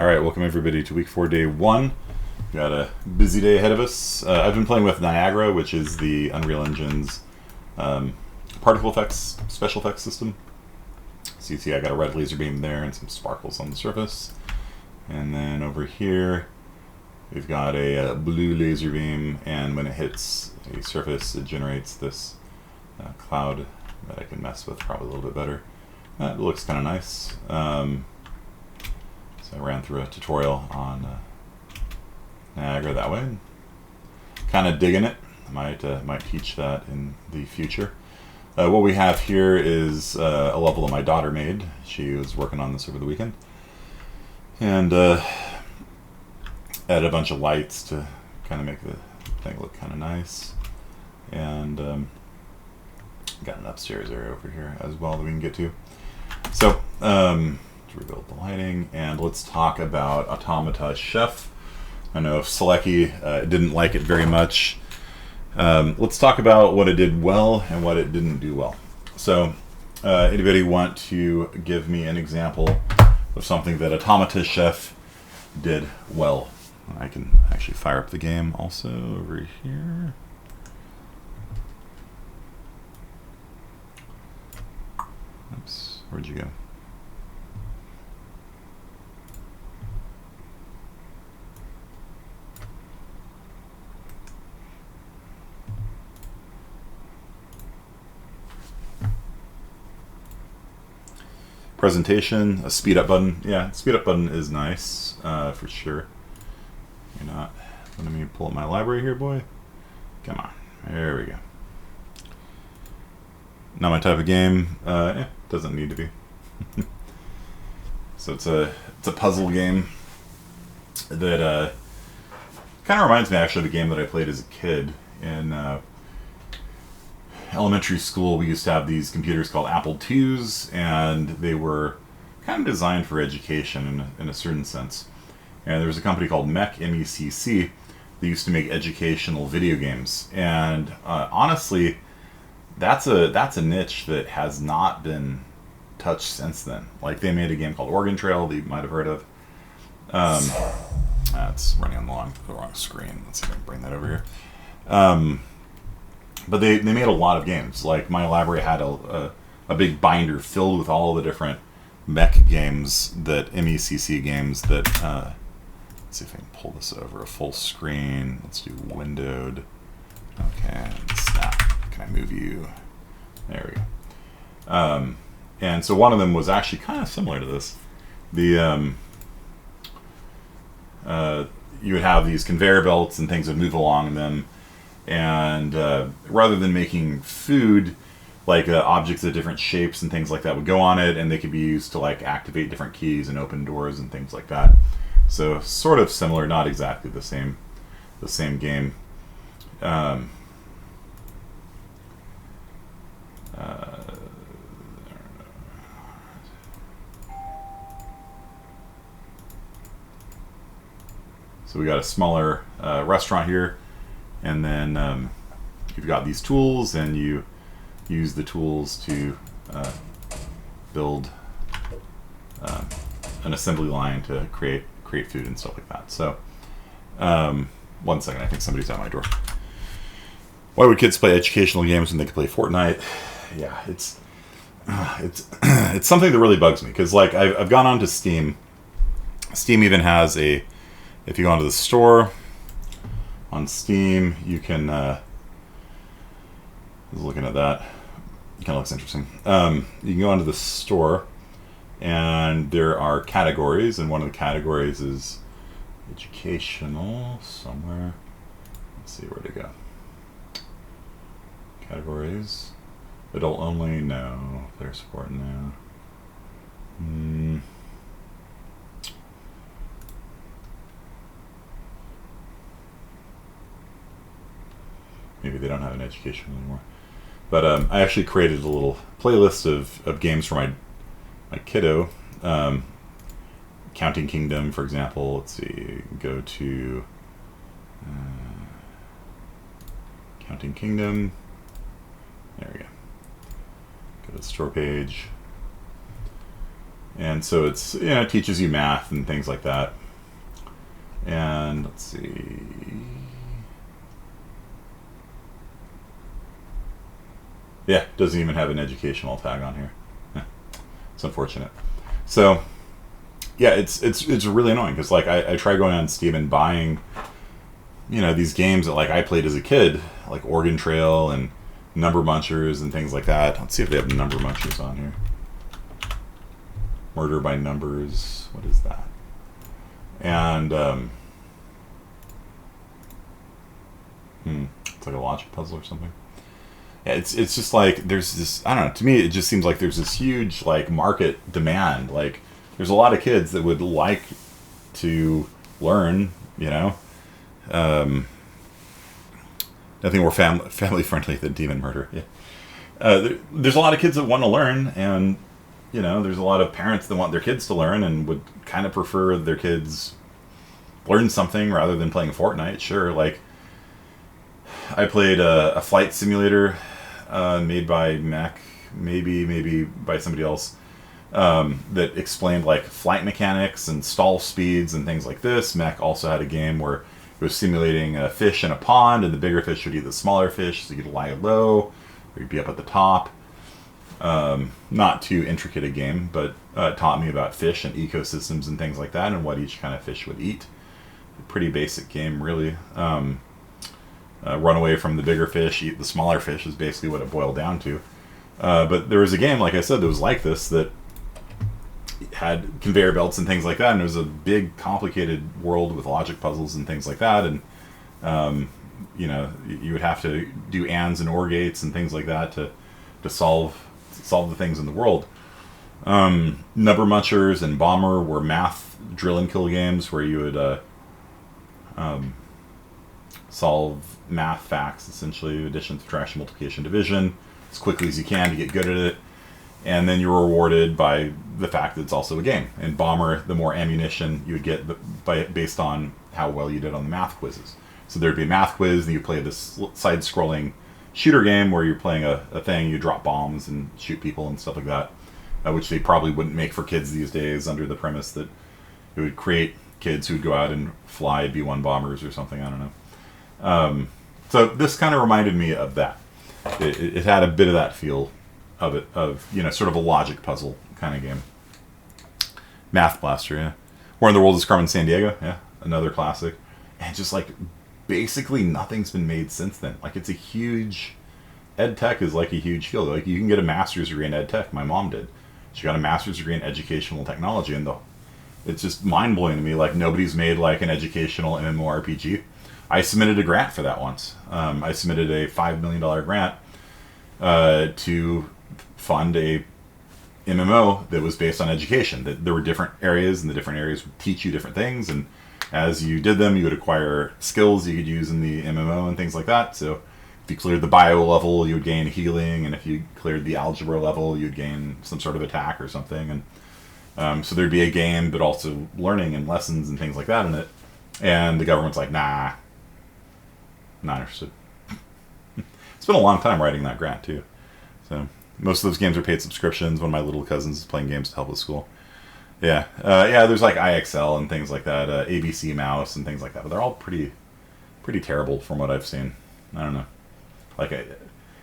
All right, welcome everybody to week 4, day 1. Got a busy day ahead of us. I've been playing with Niagara, which is the Unreal Engine's particle effects, special effects system. So you see I got a red laser beam there and some sparkles on the surface. And then over here, we've got a blue laser beam, and when it hits a surface, it generates this cloud that I can mess with probably a little bit better. It looks kind of nice. So I ran through a tutorial on Niagara that way. Kind of digging it. Might teach that in the future. What we have here is a level that my daughter made. She was working on this over the weekend. And added a bunch of lights to kind of make the thing look kind of nice. And got an upstairs area over here as well that we can get to. So, to rebuild the lighting, and let's talk about Automata Chef. I know Selecki didn't like it very much. Let's talk about what it did well and what it didn't do well. So, anybody want to give me an example of something that Automata Chef did well? I can actually fire up the game also over here. Oops, where'd you go? Presentation, a speed up button. Yeah, speed up button is nice for sure. You're not letting me pull up my library here, boy. Come on, there we go. Not my type of game. Doesn't need to be. So it's a puzzle game that kind of reminds me actually of a game that I played as a kid in elementary school. We used to have these computers called Apple IIs, and they were kind of designed for education in a certain sense. And there was a company called MECC, M-E-C-C, that used to make educational video games. And honestly, that's a niche that has not been touched since then. Like, they made a game called Oregon Trail that you might have heard of. That's running on the wrong screen. Let's see if I can bring that over here. But they made a lot of games. Like, my library had a big binder filled with all the different mech games, that MECC games that, let's see if I can pull this over a full screen. Let's do windowed. Okay, snap. Can I move you? There we go. And so one of them was actually kind of similar to this. You would have these conveyor belts and things that move along them. And rather than making food, like objects of different shapes and things like that would go on it, and they could be used to like activate different keys and open doors and things like that. So sort of similar, not exactly the same game. So we got a smaller restaurant here. And then you've got these tools, and you use the tools to build an assembly line to create food and stuff like that. So, 1 second, I think somebody's at my door. Why would kids play educational games when they could play Fortnite? Yeah, it's something that really bugs me, because like I've gone onto Steam. Steam even has if you go onto the store. On Steam, you can, I was looking at that, it kind of looks interesting. You can go onto the store, and there are categories, and one of the categories is educational somewhere. Let's see where to go. Categories. Adult only, no. Player support, no. Maybe they don't have an education anymore. But I actually created a little playlist of games for my kiddo. Counting Kingdom, for example. Let's see. Go to Counting Kingdom. There we go. Go to the store page. And so it's, you know, it teaches you math and things like that. And let's see. Yeah, doesn't even have an educational tag on here. It's unfortunate. So yeah, it's really annoying because like I try going on Steam and buying, you know, these games that like I played as a kid, like Oregon Trail and Number Munchers and things like that. Let's see if they have Number Munchers on here. Murder by Numbers. What is that? And it's like a logic puzzle or something. Yeah, it's just like there's this, I don't know, to me it just seems like there's this huge like market demand. Like there's a lot of kids that would like to learn, you know. Nothing more family friendly than demon murder. Yeah. There's a lot of kids that want to learn, and you know, there's a lot of parents that want their kids to learn and would kind of prefer their kids learn something rather than playing Fortnite. Sure, like I played a flight simulator made by Mac, maybe by somebody else, that explained like flight mechanics and stall speeds and things like this. Mac also had a game where it was simulating a fish in a pond, and the bigger fish would eat the smaller fish, so you'd lie low, or you'd be up at the top. Not too intricate a game, but it taught me about fish and ecosystems and things like that, and what each kind of fish would eat. Pretty basic game, really. Run away from the bigger fish, eat the smaller fish is basically what it boiled down to. But there was a game, like I said, that was like this, that had conveyor belts and things like that, and it was a big, complicated world with logic puzzles and things like that, and you know, you would have to do ands and OR gates and things like that to solve the things in the world. Number Munchers and Bomber were math drill and kill games where you would solve math facts, essentially addition, subtraction, multiplication, division, as quickly as you can to get good at it, and then you're rewarded by the fact that it's also a game. In Bomber, the more ammunition you would get based on how well you did on the math quizzes. So there'd be a math quiz, and you play this side-scrolling shooter game where you're playing a thing, you drop bombs and shoot people and stuff like that, which they probably wouldn't make for kids these days under the premise that it would create kids who'd go out and fly B-1 bombers or something, I don't know. So this kind of reminded me of that. It had a bit of that feel of it, of, you know, sort of a logic puzzle kind of game. Math Blaster, yeah. Where in the World is Carmen Sandiego, yeah, another classic. And just like basically nothing's been made since then. Like it's a huge, ed tech is like a huge field. Like you can get a master's degree in ed tech. My mom did. She got a master's degree in educational technology, and it's just mind blowing to me. Like nobody's made like an educational MMORPG. I submitted a grant for that once. I submitted a $5 million grant to fund a MMO that was based on education. That there were different areas, and the different areas would teach you different things, and as you did them, you would acquire skills you could use in the MMO and things like that. So if you cleared the bio level, you would gain healing, and if you cleared the algebra level, you'd gain some sort of attack or something. And so there'd be a game, but also learning and lessons and things like that in it. And the government's like, nah, not interested. It's been a long time writing that grant, too. So most of those games are paid subscriptions. One of my little cousins is playing games to help with school. Yeah, there's like IXL and things like that, ABC Mouse and things like that, but they're all pretty terrible from what I've seen. I don't know. Like,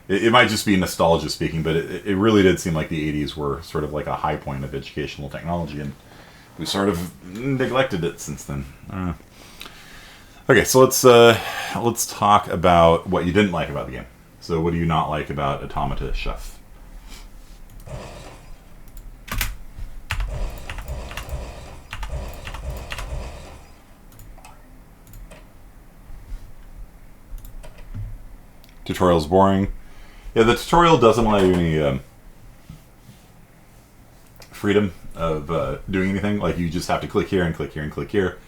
it might just be nostalgia speaking, but it really did seem like the 80s were sort of like a high point of educational technology, and we sort of neglected it since then. I don't know. Okay, so let's talk about what you didn't like about the game. So what do you not like about Automata Chef? Tutorial's boring. Yeah, the tutorial doesn't allow you any freedom of doing anything. Like you just have to click here and click here and click here,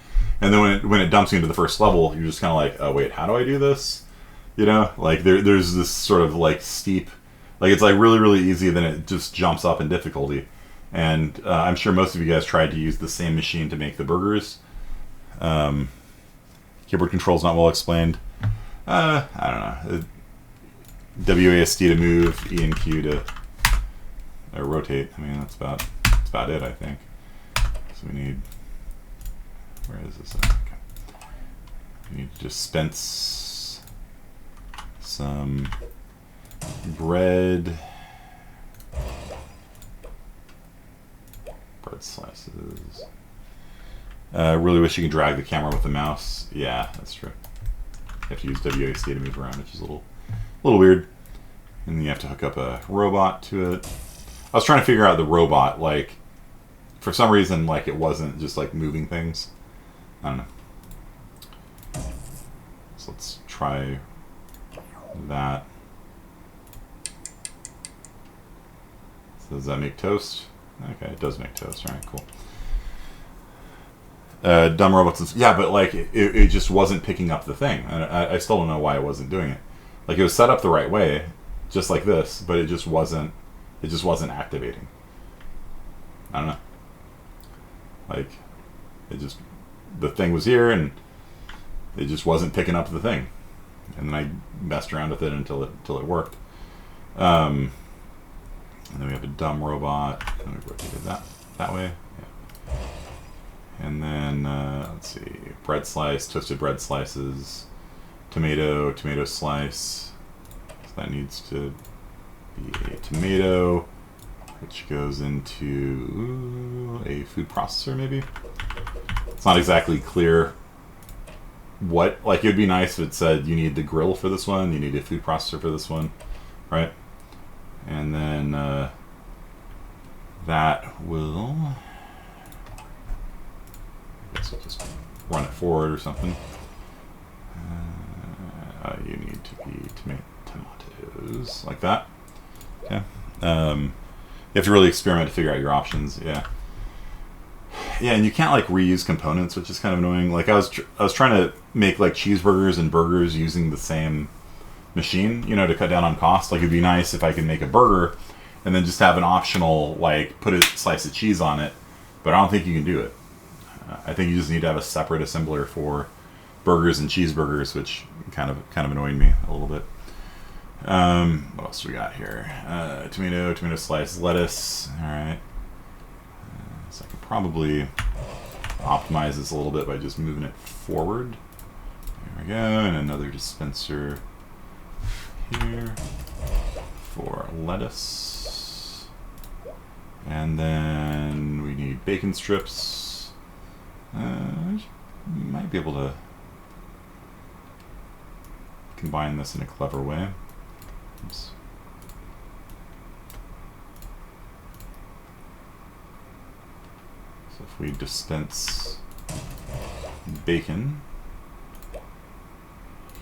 and then when it dumps you into the first level, you're just kind of like, oh wait, how do I do this? You know, like there's this sort of like steep, like it's like really easy, then it just jumps up in difficulty. And I'm sure most of you guys tried to use the same machine to make the burgers. Keyboard controls not well explained. I don't know. WASD to move, E and Q to rotate. I mean, that's about about it, I think. So we need, where is this? Okay. We need to dispense some bread slices. Really wish you could drag the camera with the mouse. Yeah, that's true. You have to use WASD to move around, which is a little weird. And then you have to hook up a robot to it. I was trying to figure out the robot, like, for some reason, like, it wasn't just like moving things. I don't know. So let's try that. So does that make toast? Okay, it does make toast. All right, cool. Dumb robots. Yeah, but like it just wasn't picking up the thing. I still don't know why it wasn't doing it. Like it was set up the right way, just like this, but it just wasn't. It just wasn't activating. I don't know. Like it just, the thing was here and it just wasn't picking up the thing. And then I messed around with it until it worked. And then we have a dumb robot. And we rotated that way. Yeah. And then let's see, bread slice, toasted bread slices, tomato slice. So that needs to be a tomato, which goes into a food processor maybe. It's not exactly clear what, like it would be nice if it said you need the grill for this one, you need a food processor for this one, right? And then that will, I guess I'll just run it forward or something. You need to be tomatoes, like that. Okay. You have to really experiment to figure out your options. Yeah. Yeah, and you can't like reuse components, which is kind of annoying. Like I was trying to make like cheeseburgers and burgers using the same machine, you know, to cut down on cost. Like it'd be nice if I could make a burger and then just have an optional, like put a slice of cheese on it, but I don't think you can do it. I think you just need to have a separate assembler for burgers and cheeseburgers, which kind of annoyed me a little bit. What else we got here? Tomato slice, lettuce. All right. So I can probably optimize this a little bit by just moving it forward. There we go, and another dispenser here for lettuce. And then we need bacon strips. Might be able to combine this in a clever way. Oops. So if we dispense bacon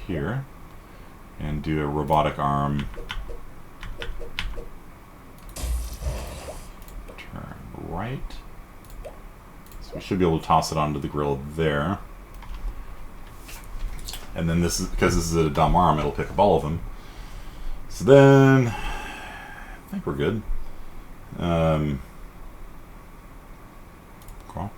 here and do a robotic arm turn right, so we should be able to toss it onto the grill there. And then this is, because this is a dumb arm, it'll pick up all of them. So then I think we're good. Cool.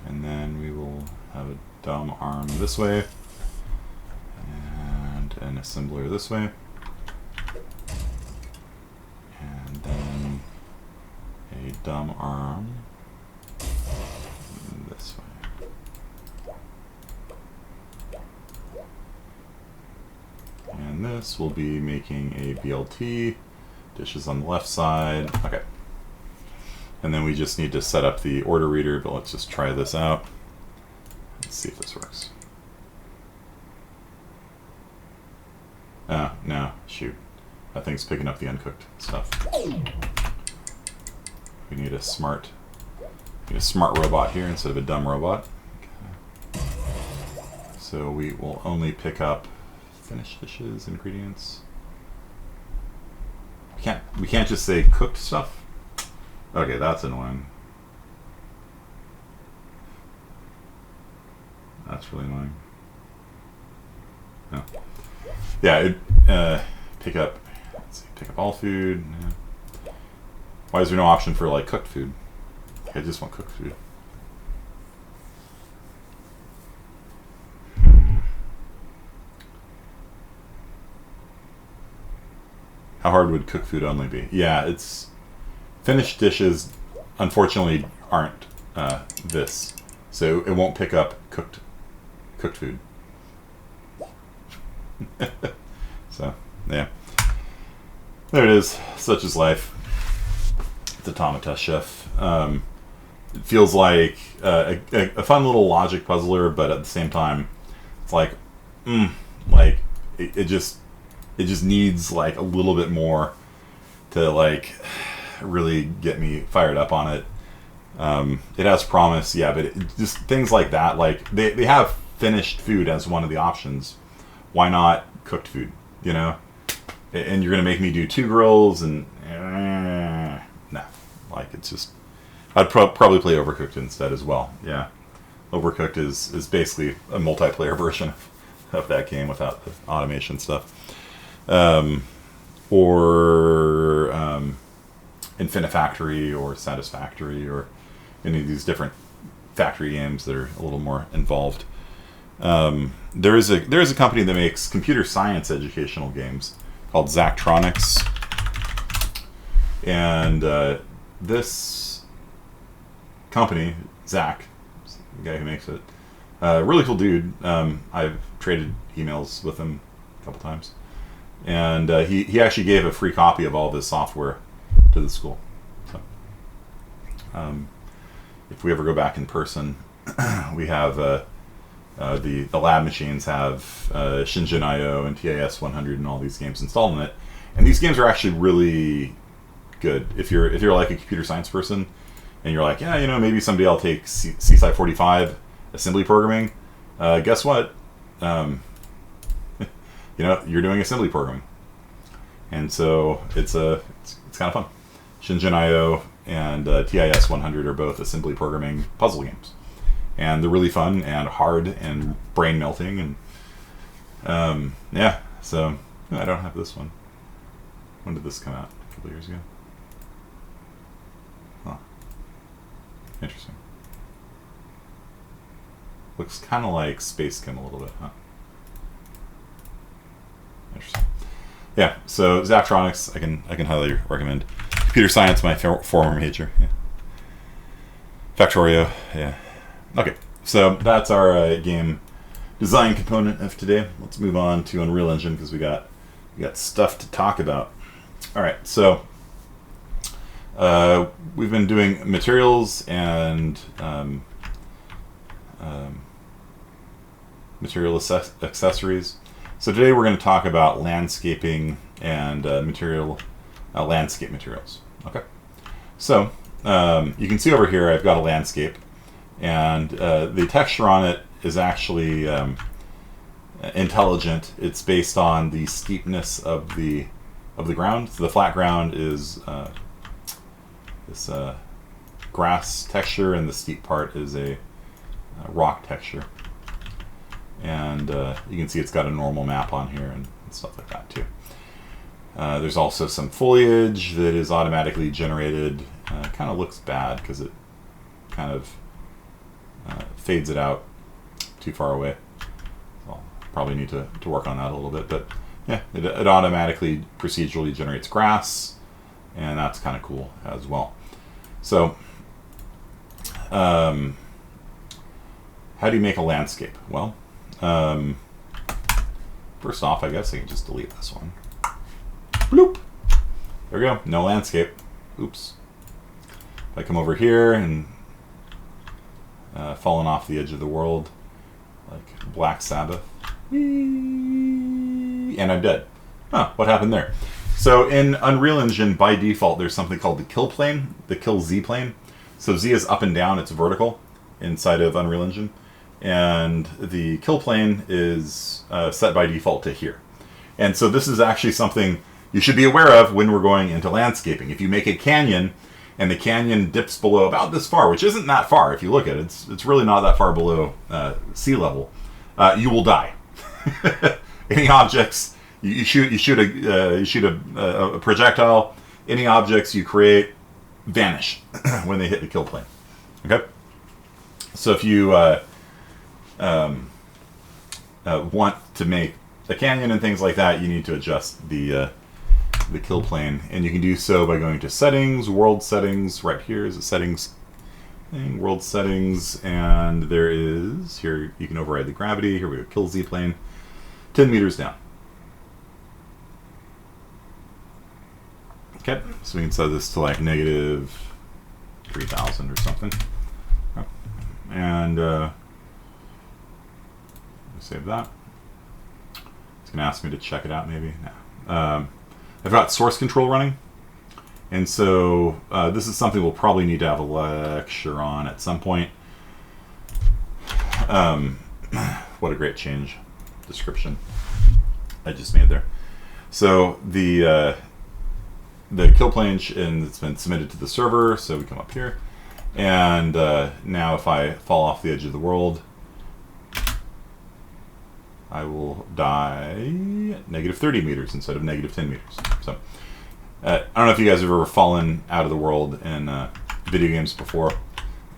And then we will have a dumb arm this way and an assembler this way. And then a dumb arm this way. And this will be making a BLT. Dishes on the left side. Okay. And then we just need to set up the order reader, but let's just try this out. Let's see if this works. Oh, no, shoot. That thing's picking up the uncooked stuff. We need a smart robot here instead of a dumb robot. Okay. So we will only pick up finished dishes, ingredients. We can't just say cooked stuff. Okay, that's annoying. That's really annoying. No. Yeah, pick up. Let's see, pick up all food. Yeah. Why is there no option for like cooked food? I just want cooked food. How hard would cooked food only be? Yeah, it's finished dishes. Unfortunately, aren't this, so it won't pick up cooked food. So yeah, there it is. Such is life. It's Automata Chef. It feels like a fun little logic puzzler, but at the same time, it's like, it just needs like a little bit more to like really get me fired up on it. It has promise, yeah, but just things like that, like they have finished food as one of the options. Why not cooked food, you know? And you're gonna make me do 2 grills and nah, like it's just, I'd probably play Overcooked instead as well. Yeah, Overcooked is basically a multiplayer version of that game without the automation stuff. Or Infinifactory or Satisfactory or any of these different factory games that are a little more involved. There is a company that makes computer science educational games called Zachtronics, and this company, Zach, the guy who makes it, really cool dude. I've traded emails with him a couple times, and he actually gave a free copy of all of his software to the school. So, if we ever go back in person, we have the lab machines have Shingen.io and TAS 100 and all these games installed in it, and these games are actually really good. If you're like a computer science person, and you're like, yeah, you know, maybe someday I'll take CSci 45 assembly programming. Guess what? You know, you're doing assembly programming, and so it's kind of fun. Shingen.io and TIS 100 are both assembly programming puzzle games, and they're really fun and hard and brain melting. And yeah, so I don't have this one. When did this come out? A couple years ago. Huh. Interesting. Looks kind of like Space Kim a little bit, huh? Interesting. Yeah, so Zachtronics, I can highly recommend. Computer science, my former major. Yeah. Factorio, yeah. Okay, so that's our game design component of today. Let's move on to Unreal Engine because we got stuff to talk about. All right, so we've been doing materials and material accessories. So today we're going to talk about landscaping and landscape materials. Okay, so you can see over here I've got a landscape, and the texture on it is actually intelligent. It's based on the steepness of the ground. So the flat ground is this grass texture, and the steep part is a rock texture. And you can see it's got a normal map on here and stuff like that too. There's also some foliage that is automatically generated. Kind of looks bad because it kind of fades it out too far away. So I'll probably need to work on that a little bit. But yeah, it automatically procedurally generates grass, and that's kind of cool as well. So how do you make a landscape? Well, first off, I guess I can just delete this one. Bloop. There we go. No landscape. Oops. If I come over here and falling off the edge of the world, like Black Sabbath, and I'm dead. Huh, what happened there? So in Unreal Engine, by default, there's something called the kill plane, the kill Z plane. So Z is up and down, it's vertical inside of Unreal Engine. And the kill plane is set by default to here. And so this is actually something you should be aware of when we're going into landscaping. If you make a canyon and the canyon dips below about this far, which isn't that far if you look at it, it's really not that far below sea level, you will die. Any objects you shoot a projectile, any objects you create vanish when they hit the kill plane. Okay, so if you want to make a canyon and things like that, you need to adjust the the kill plane, and you can do so by going to Settings, World Settings. Right here is a Settings thing, World Settings, and there is, here you can override the gravity. Here we go, Kill Z plane, 10 meters down. Okay, so we can set this to like negative 3,000 or something. And save that. It's going to ask me to check it out, maybe. No. I've got source control running, and so this is something we'll probably need to have a lecture on at some point. What a great change description I just made there. So the kill plane, and it's been submitted to the server, so we come up here, and now if I fall off the edge of the world, I will die negative 30 meters instead of negative 10 meters. So I don't know if you guys have ever fallen out of the world in video games before.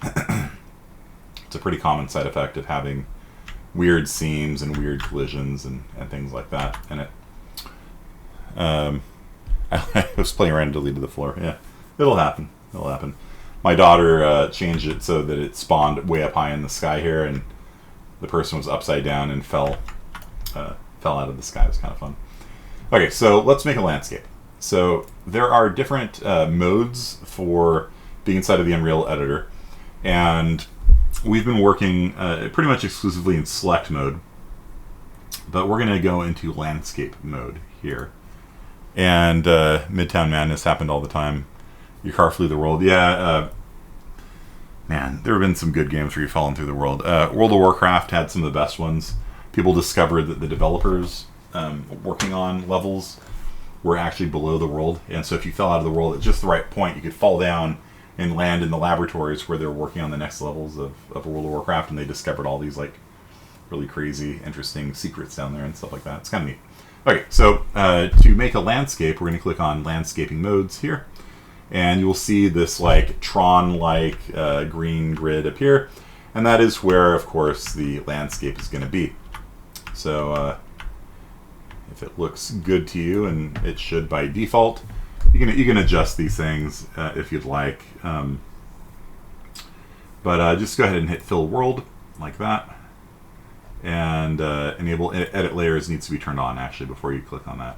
It's a pretty common side effect of having weird seams and weird collisions and things like that in it. I was playing around and deleted the floor. Yeah, it'll happen. It'll happen. My daughter changed it so that it spawned way up high in the sky here, and the person was upside down and fell out of the sky. It was kind of fun. Okay, so let's make a landscape. So there are different modes for being inside of the Unreal Editor, and we've been working pretty much exclusively in select mode, but we're going to go into landscape mode here. And Midtown Madness happened all the time. Your car flew the world. Yeah, man, there have been some good games where you've fallen through the world. World of Warcraft had some of the best ones. People discovered that the developers working on levels were actually below the world, and so if you fell out of the world at just the right point, you could fall down and land in the laboratories where they were working on the next levels of World of Warcraft, and they discovered all these like really crazy, interesting secrets down there and stuff like that. It's kind of neat. Okay, so to make a landscape, we're going to click on Landscaping Modes here, and you'll see this like Tron-like green grid appear, and that is where, of course, the landscape is going to be. So if it looks good to you, and it should by default, you can adjust these things if you'd like. But just go ahead and hit Fill World like that, and enable Edit Layers needs to be turned on actually before you click on that.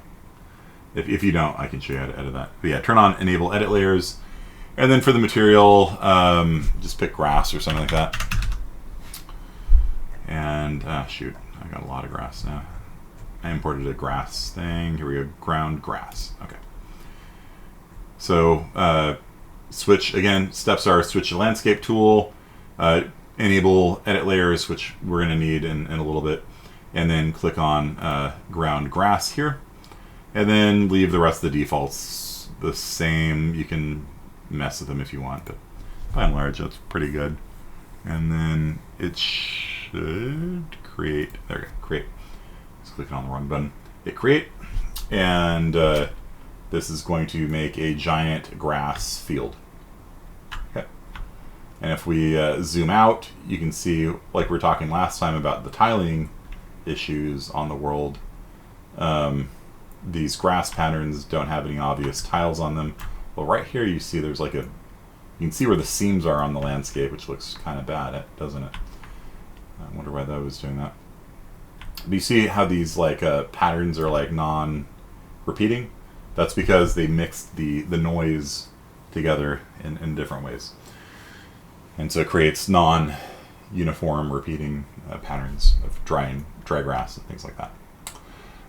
If you don't, I can show you how to edit that. But yeah, turn on Enable Edit Layers, and then for the material, just pick grass or something like that. And shoot, I got a lot of grass now. I imported a grass thing. Here we go, ground grass. Okay. So switch, again, steps are switch to landscape tool, enable edit layers, which we're going to need in a little bit, and then click on ground grass here, and then leave the rest of the defaults the same. You can mess with them if you want, but by and large, that's pretty good. And then it should create, there we go, create. Just clicking on the run button. Hit create, and this is going to make a giant grass field. Okay. And if we zoom out, you can see, like we were talking last time about the tiling issues on the world, these grass patterns don't have any obvious tiles on them. Well, right here you see there's like you can see where the seams are on the landscape, which looks kind of bad, doesn't it? I wonder why that was doing that. But you see how these like patterns are like non-repeating? That's because they mixed the noise together in different ways. And so it creates non-uniform repeating patterns of dry grass and things like that.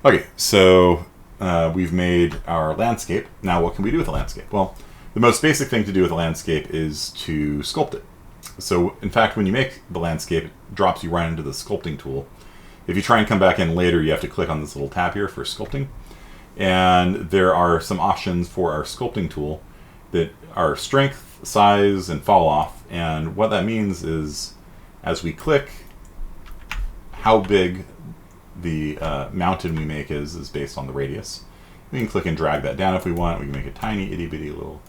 Okay, so we've made our landscape. Now what can we do with a landscape? Well, the most basic thing to do with a landscape is to sculpt it. So in fact, when you make the landscape, it drops you right into the sculpting tool. If you try and come back in later, you have to click on this little tab here for sculpting. And there are some options for our sculpting tool that are strength, size, and fall off. And what that means is, as we click, how big the mountain we make is based on the radius. We can click and drag that down if we want. We can make a tiny itty bitty little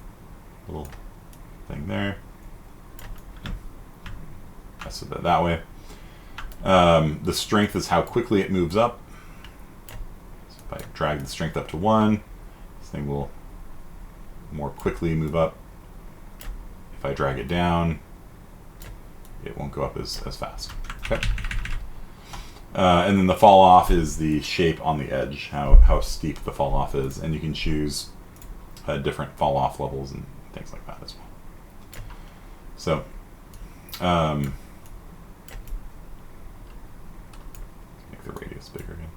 thing there. Mess with it that way. The strength is how quickly it moves up. So if I drag the strength up to 1, thing will more quickly move up. If I drag it down, it won't go up as fast. Okay. And then the fall off is the shape on the edge, how steep the fall off is, and you can choose different fall off levels and things like that as well. So, make the radius bigger again.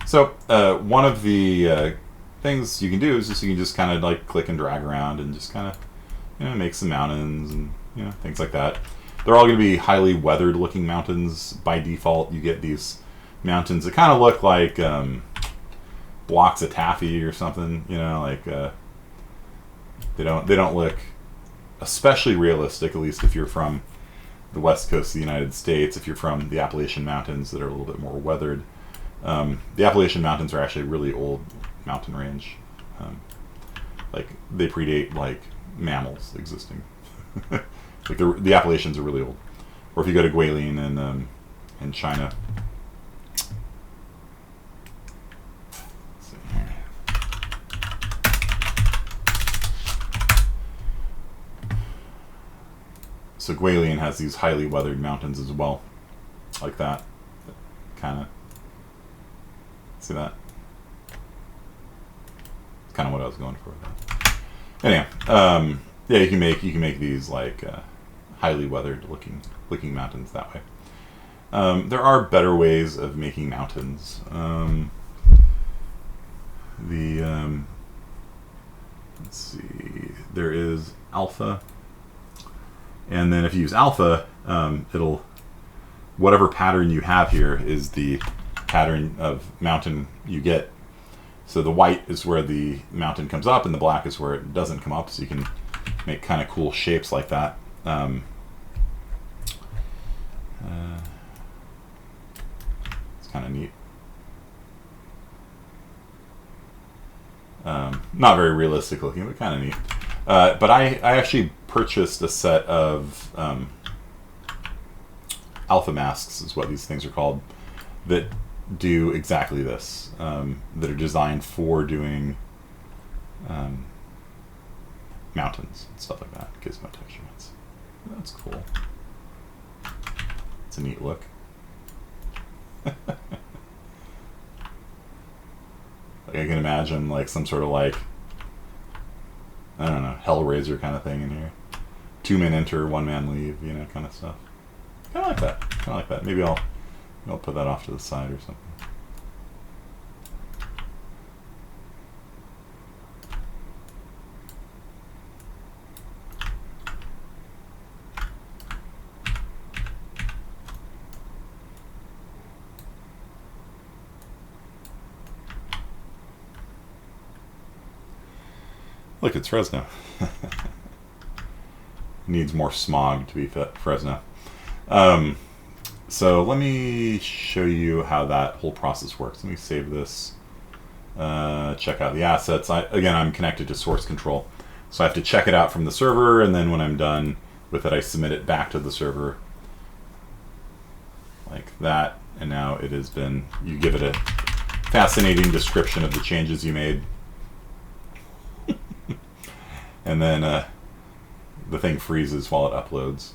So one of the things you can do is just you can just kind of like click and drag around and just kind of make some mountains and things like that. They're all going to be highly weathered looking mountains by default. You get these mountains that kind of look like blocks of taffy or something. Like they don't look especially realistic. At least if you're from the west coast of the United States, if you're from the Appalachian Mountains that are a little bit more weathered. The Appalachian Mountains are actually a really old mountain range. Like they predate like mammals existing. Like the Appalachians are really old. Or if you go to Guilin in China. Let's see here. So Guilin has these highly weathered mountains as well, like that. Kind of. See that? That's kind of what I was going for with that. Anyway, yeah, you can make these like highly weathered looking mountains that way. There are better ways of making mountains. Let's see, there is alpha, and then if you use alpha, it'll whatever pattern you have here is the pattern of mountain you get. So the white is where the mountain comes up and the black is where it doesn't come up, so you can make kind of cool shapes like that. It's kind of neat. Not very realistic looking, but kind of neat. But I actually purchased a set of alpha masks, is what these things are called, that do exactly this, that are designed for doing mountains and stuff like that. Gizmo texture ones. That's cool. It's a neat look. Like I can imagine like some sort of like, I don't know, Hellraiser kind of thing in here. 2-man enter, 1-man leave, kind of stuff. Kind of like that. Kind of like that. Maybe I'll put that off to the side or something. Look, it's Fresno. Needs more smog to be Fresno. So let me show you how that whole process works. Let me save this. Check out the assets. Again, I'm connected to source control, so I have to check it out from the server, and then when I'm done with it, I submit it back to the server like that. And now it has been, you give it a fascinating description of the changes you made. And then the thing freezes while it uploads.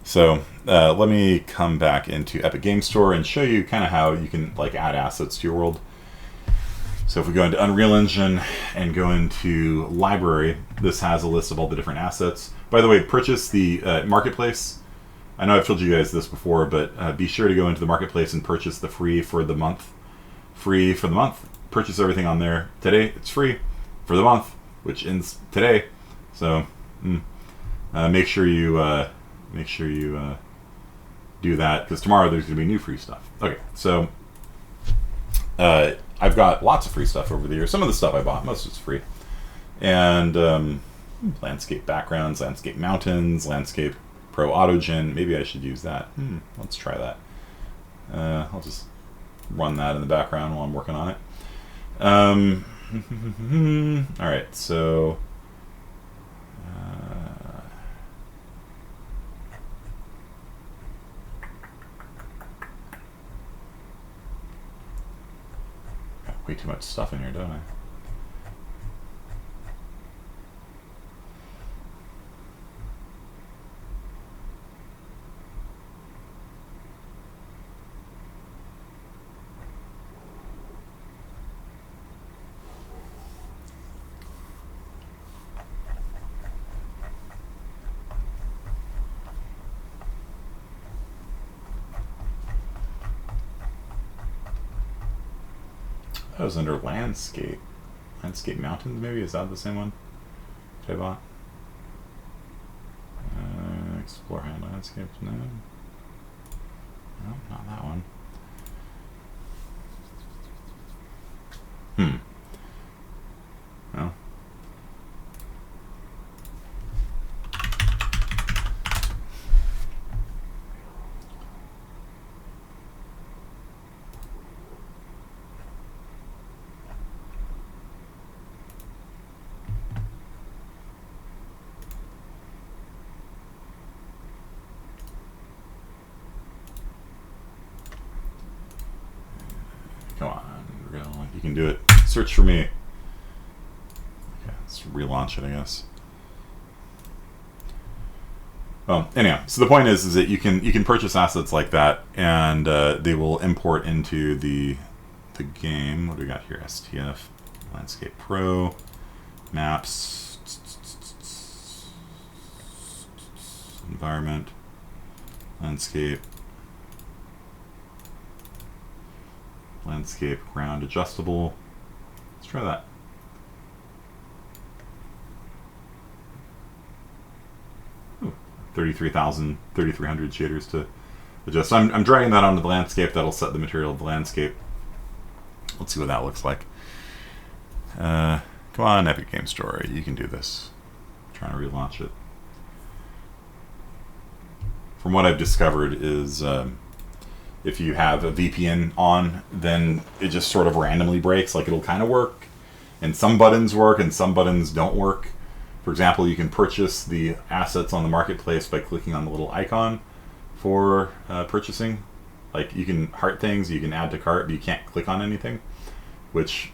So let me come back into Epic Game Store and show you kind of how you can like add assets to your world. So if we go into Unreal Engine and go into Library, this has a list of all the different assets. By the way, purchase the Marketplace. I know I've told you guys this before, but be sure to go into the Marketplace and purchase the free for the month. Free for the month. Purchase everything on there. Today, it's free for the month, which ends today. So make sure you do that, because tomorrow there's going to be new free stuff. Okay, so I've got lots of free stuff over the years. Some of the stuff I bought, most of it's free. And landscape backgrounds, landscape mountains, landscape pro autogen. Maybe I should use that. Let's try that. I'll just run that in the background while I'm working on it. All right, so way too much stuff in here, don't I? That was under landscape. Landscape mountains, maybe? Is that the same one that I bought? Explore high landscapes? No. No, not that one. No. Come on, real. You can do it. Search for me. Okay, let's relaunch it, I guess. Well, anyhow, so the point is that you can purchase assets like that, and they will import into the game. What do we got here? STF, Landscape Pro, Maps, Environment, Landscape. Landscape ground adjustable. Let's try that. Ooh, 3,300 shaders to adjust. So I'm dragging that onto the landscape. That'll set the material of the landscape. Let's see what that looks like. Come on, Epic Game Store. You can do this. I'm trying to relaunch it. From what I've discovered is if you have a VPN on, then it just sort of randomly breaks. Like, it'll kind of work, and some buttons work and some buttons don't work. For example, you can purchase the assets on the marketplace by clicking on the little icon for purchasing. Like, you can heart things, you can add to cart, but you can't click on anything, which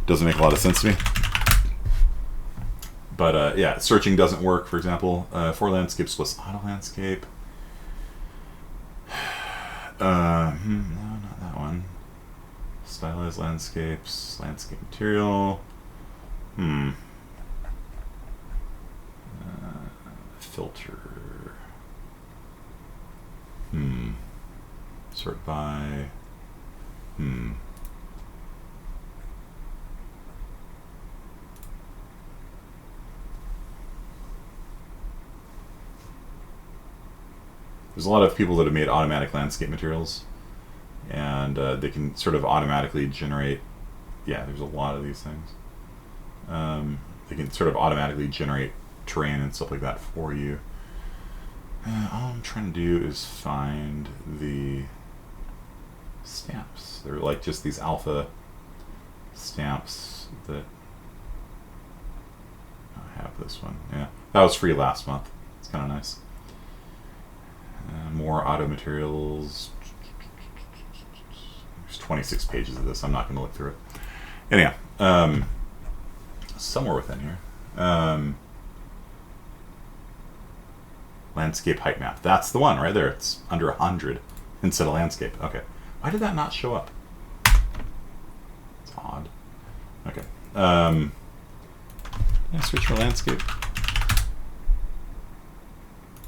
doesn't make a lot of sense to me. But yeah, searching doesn't work, for example. For landscapes was auto landscape. No, not that one. Stylized landscapes, landscape material. Filter. Sort by. There's a lot of people that have made automatic landscape materials, and they can sort of automatically generate. Yeah, there's a lot of these things. They can sort of automatically generate terrain and stuff like that for you. All I'm trying to do is find the stamps. They're like just these alpha stamps that I have. This one, yeah, that was free last month. It's kind of nice. More auto materials. There's 26 pages of this. I'm not going to look through it. Anyhow, somewhere within here. Landscape height map. That's the one right there. It's under 100 instead of landscape. Okay. Why did that not show up? It's odd. Okay. Can I search for landscape?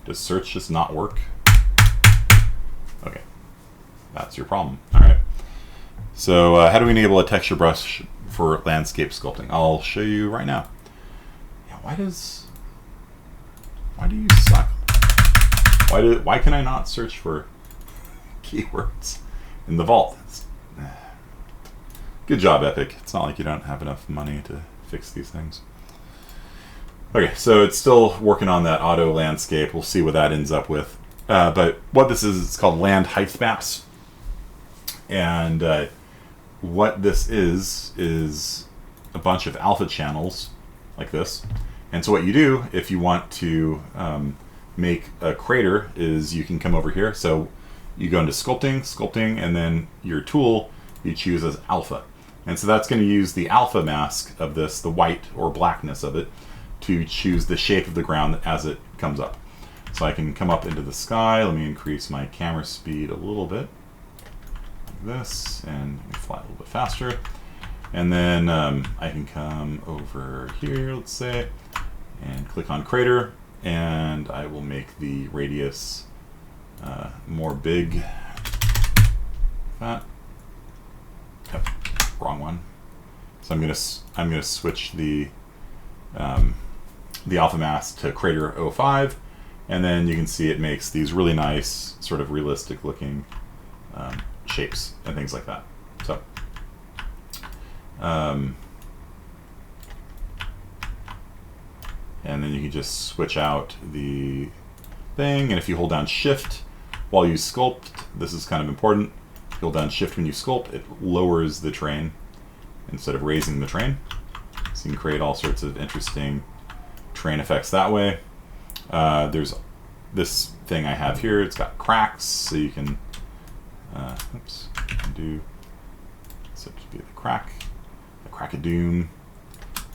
Does search just not work? Okay. That's your problem. All right. So how do we enable a texture brush for landscape sculpting? I'll show you right now. Yeah, why do you suck? Why can I not search for keywords in the vault? Good job, Epic. It's not like you don't have enough money to fix these things. Okay, so it's still working on that auto landscape. We'll see what that ends up with. But what this is, it's called land height maps. And what this is a bunch of alpha channels like this. And so what you do if you want to make a crater is you can come over here. So you go into sculpting, and then your tool you choose as alpha. And so that's going to use the alpha mask of this, the white or blackness of it, to choose the shape of the ground as it comes up. So I can come up into the sky. Let me increase my camera speed a little bit, like this, and fly a little bit faster. And then I can come over here, let's say, and click on crater, and I will make the radius more big. That. Yep, wrong one. So I'm gonna switch the alpha mask to crater 05, and then you can see it makes these really nice, sort of realistic looking shapes and things like that. So. And then you can just switch out the thing, and if you hold down Shift while you sculpt, this is kind of important. If you hold down Shift when you sculpt, it lowers the terrain instead of raising the terrain. So you can create all sorts of interesting terrain effects that way. There's this thing I have here, it's got cracks, so you can do so to be the crack-a-doom.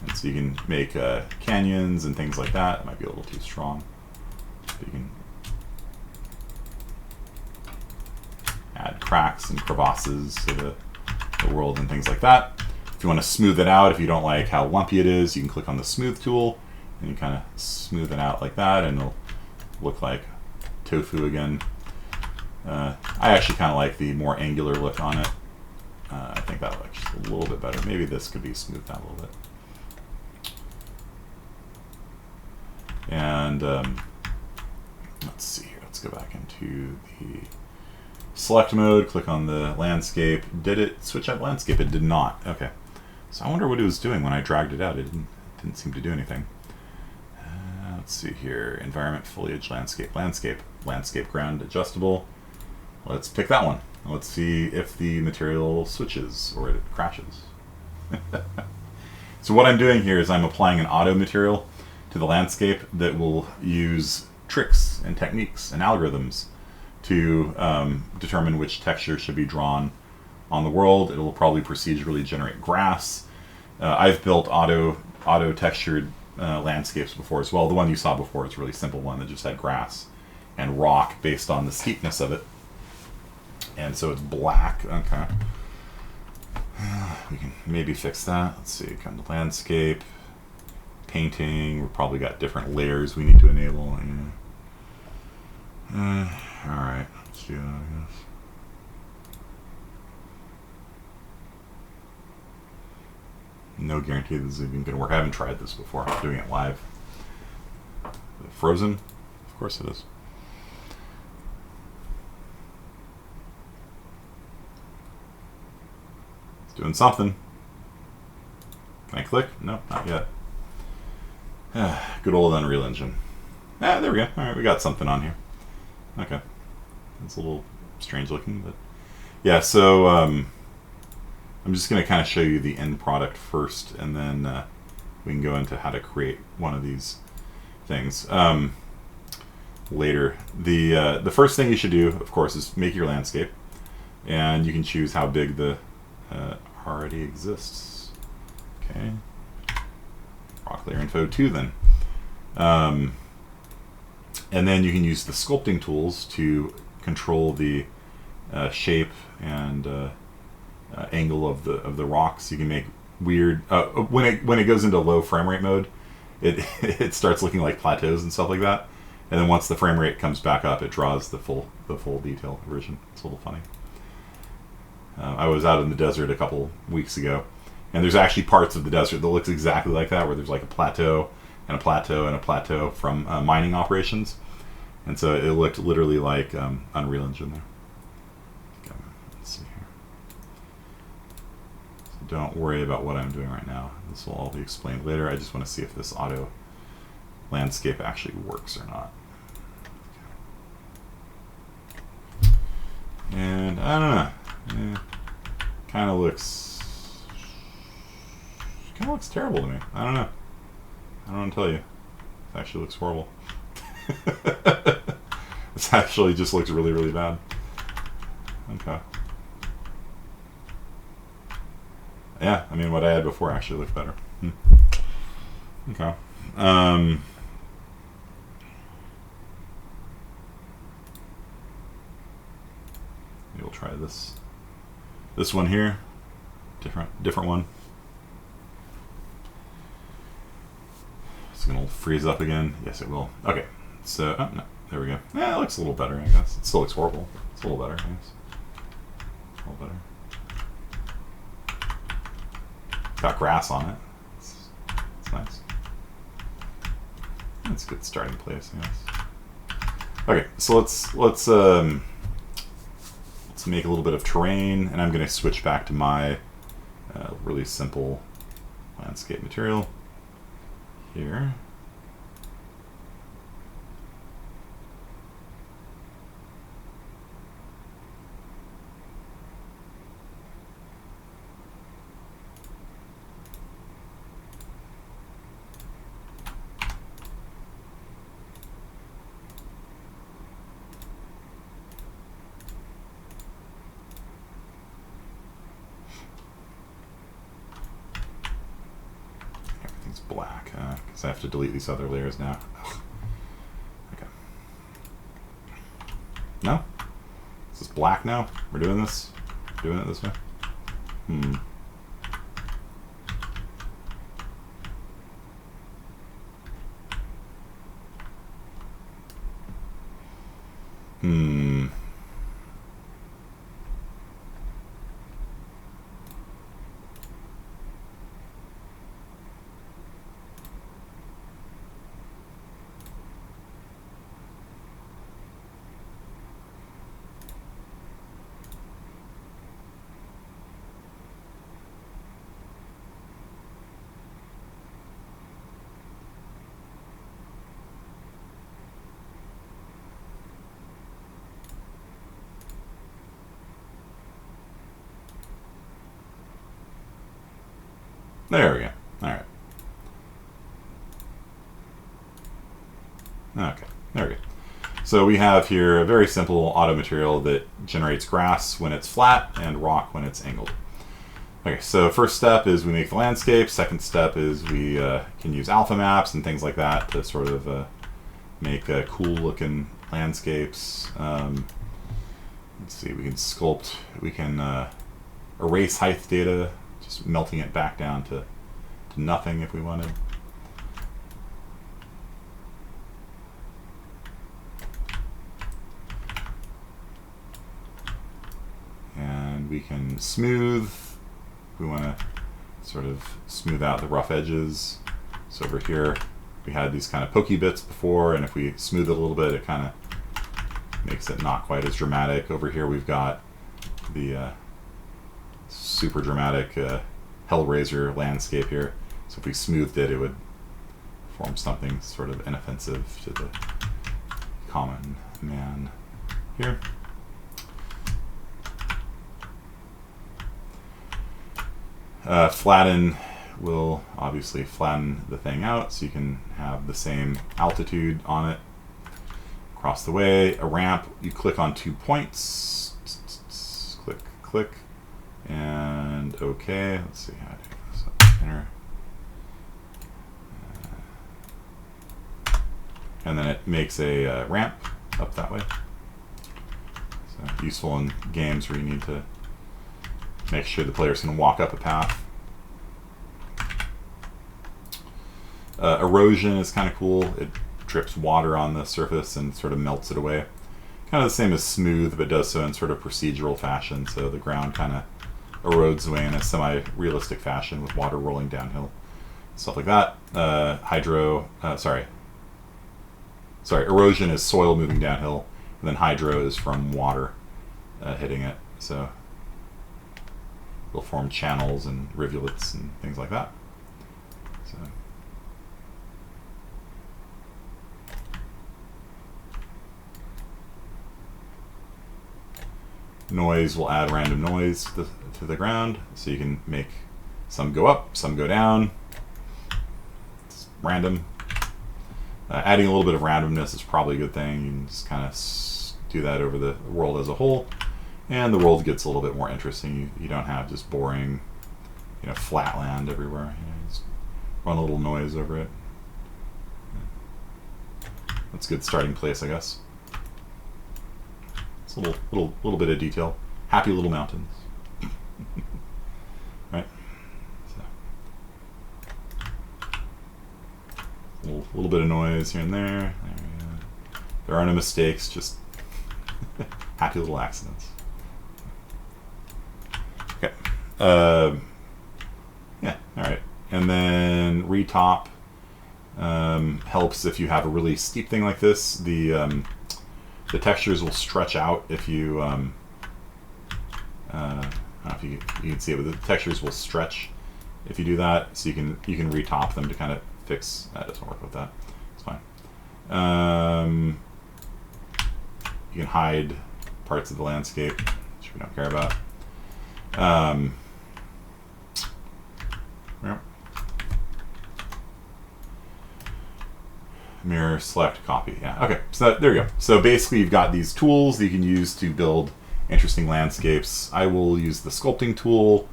And so you can make canyons and things like that. It might be a little too strong. But you can add cracks and crevasses to the world and things like that. If you want to smooth it out, if you don't like how lumpy it is, you can click on the smooth tool and you kind of smooth it out like that, and it'll look like tofu again. I actually kind of like the more angular look on it. I think that looks just a little bit better. Maybe this could be smoothed out a little bit. And let's see here. Let's go back into the select mode. Click on the landscape. Did it switch out landscape? It did not. Okay. So I wonder what it was doing when I dragged it out. It didn't seem to do anything. Let's see here. Environment, foliage, landscape, landscape, ground, adjustable. Let's pick that one. Let's see if the material switches or it crashes. So what I'm doing here is I'm applying an auto material to the landscape that will use tricks and techniques and algorithms to determine which texture should be drawn on the world. It will probably procedurally generate grass. I've built auto textured landscapes before as well. The one you saw before is a really simple one that just had grass and rock based on the steepness of it. And so it's black. Okay. We can maybe fix that. Let's see, come to landscape. Painting, we've probably got different layers we need to enable. Alright, let's do that, I guess. No guarantee this is even going to work. I haven't tried this before. I'm doing it live. Frozen? Of course it is. It's doing something. Can I click? No, not yet. Good old Unreal Engine. There we go. Alright, we got something on here. Okay. It's a little strange looking, but yeah, so I'm just going to kind of show you the end product first, and then we can go into how to create one of these things later. The first thing you should do, of course, is make your landscape, and you can choose how big the already exists. Okay. Rock layer info 2 then. And then you can use the sculpting tools to control the shape and angle of the rocks. You can make weird when it goes into low frame rate mode, it starts looking like plateaus and stuff like that. And then once the frame rate comes back up, it draws the full detail version. It's a little funny. I was out in the desert a couple weeks ago, and there's actually parts of the desert that looks exactly like that, where there's like a plateau and a plateau and a plateau from mining operations. And so it looked literally like Unreal Engine there. Okay, let's see here. So don't worry about what I'm doing right now. This will all be explained later. I just want to see if this auto landscape actually works or not. Okay. And I don't know. Kind of looks terrible to me. I don't know. I don't want to tell you. It actually looks horrible. This actually just looks really, really bad. Okay. Yeah, I mean, what I had before actually looked better. Okay. Maybe we'll try this one here. Different one. It's gonna freeze up again. Yes, it will. Okay. So, oh, no, there we go. Yeah, it looks a little better, I guess. It still looks horrible. It's a little better, I guess. A little better. Got grass on it. It's nice. That's a good starting place, I guess. Okay, so let's make a little bit of terrain, and I'm going to switch back to my really simple landscape material here. Black, because I have to delete these other layers now. Okay. No? Is this black now? We're doing this? Doing it this way? Hmm. There we go. Alright. Okay, there we go. So we have here a very simple auto material that generates grass when it's flat and rock when it's angled. Okay, so first step is we make the landscape. Second step is we can use alpha maps and things like that to sort of make cool looking landscapes. Let's see, we can sculpt, we can erase height data, just melting it back down to nothing if we wanted. And we can smooth. We want to sort of smooth out the rough edges. So over here we had these kind of pokey bits before, and if we smooth it a little bit, it kind of makes it not quite as dramatic. Over here we've got the super dramatic Hellraiser landscape here. So if we smoothed it, it would form something sort of inoffensive to the common man here. Flatten will obviously flatten the thing out so you can have the same altitude on it across the way. A ramp, you click on 2 points, click, click, and okay. Let's see how to do this. Enter. And then it makes a ramp up that way. So useful in games where you need to make sure the players can walk up a path. Erosion is kind of cool. It drips water on the surface and sort of melts it away. Kind of the same as smooth, but does so in sort of procedural fashion. So the ground kind of erodes away in a semi-realistic fashion with water rolling downhill. Stuff like that. Erosion is soil moving downhill, and then hydro is from water hitting it. So they'll form channels and rivulets and things like that. So noise will add random noise to the ground, so you can make some go up, some go down. It's random. Adding a little bit of randomness is probably a good thing. You can just kind of do that over the world as a whole, and the world gets a little bit more interesting. You don't have just boring, you know, flat land everywhere. You know, just run a little noise over it. That's a good starting place, I guess. It's a little bit of detail. Happy little mountains. Right? So, little bit of noise here and there. There are no mistakes, just happy little accidents. Okay. Yeah, alright. And then retop helps if you have a really steep thing like this. The textures will stretch out if you I don't know if you can see it, but the textures will stretch if you do that. So you can retop them to kind of fix that. Doesn't work with that. It's fine. You can hide parts of the landscape, which we don't care about. Yeah. Mirror, select, copy. Yeah, okay, so there you go. So basically you've got these tools that you can use to build interesting landscapes. I will use the sculpting tool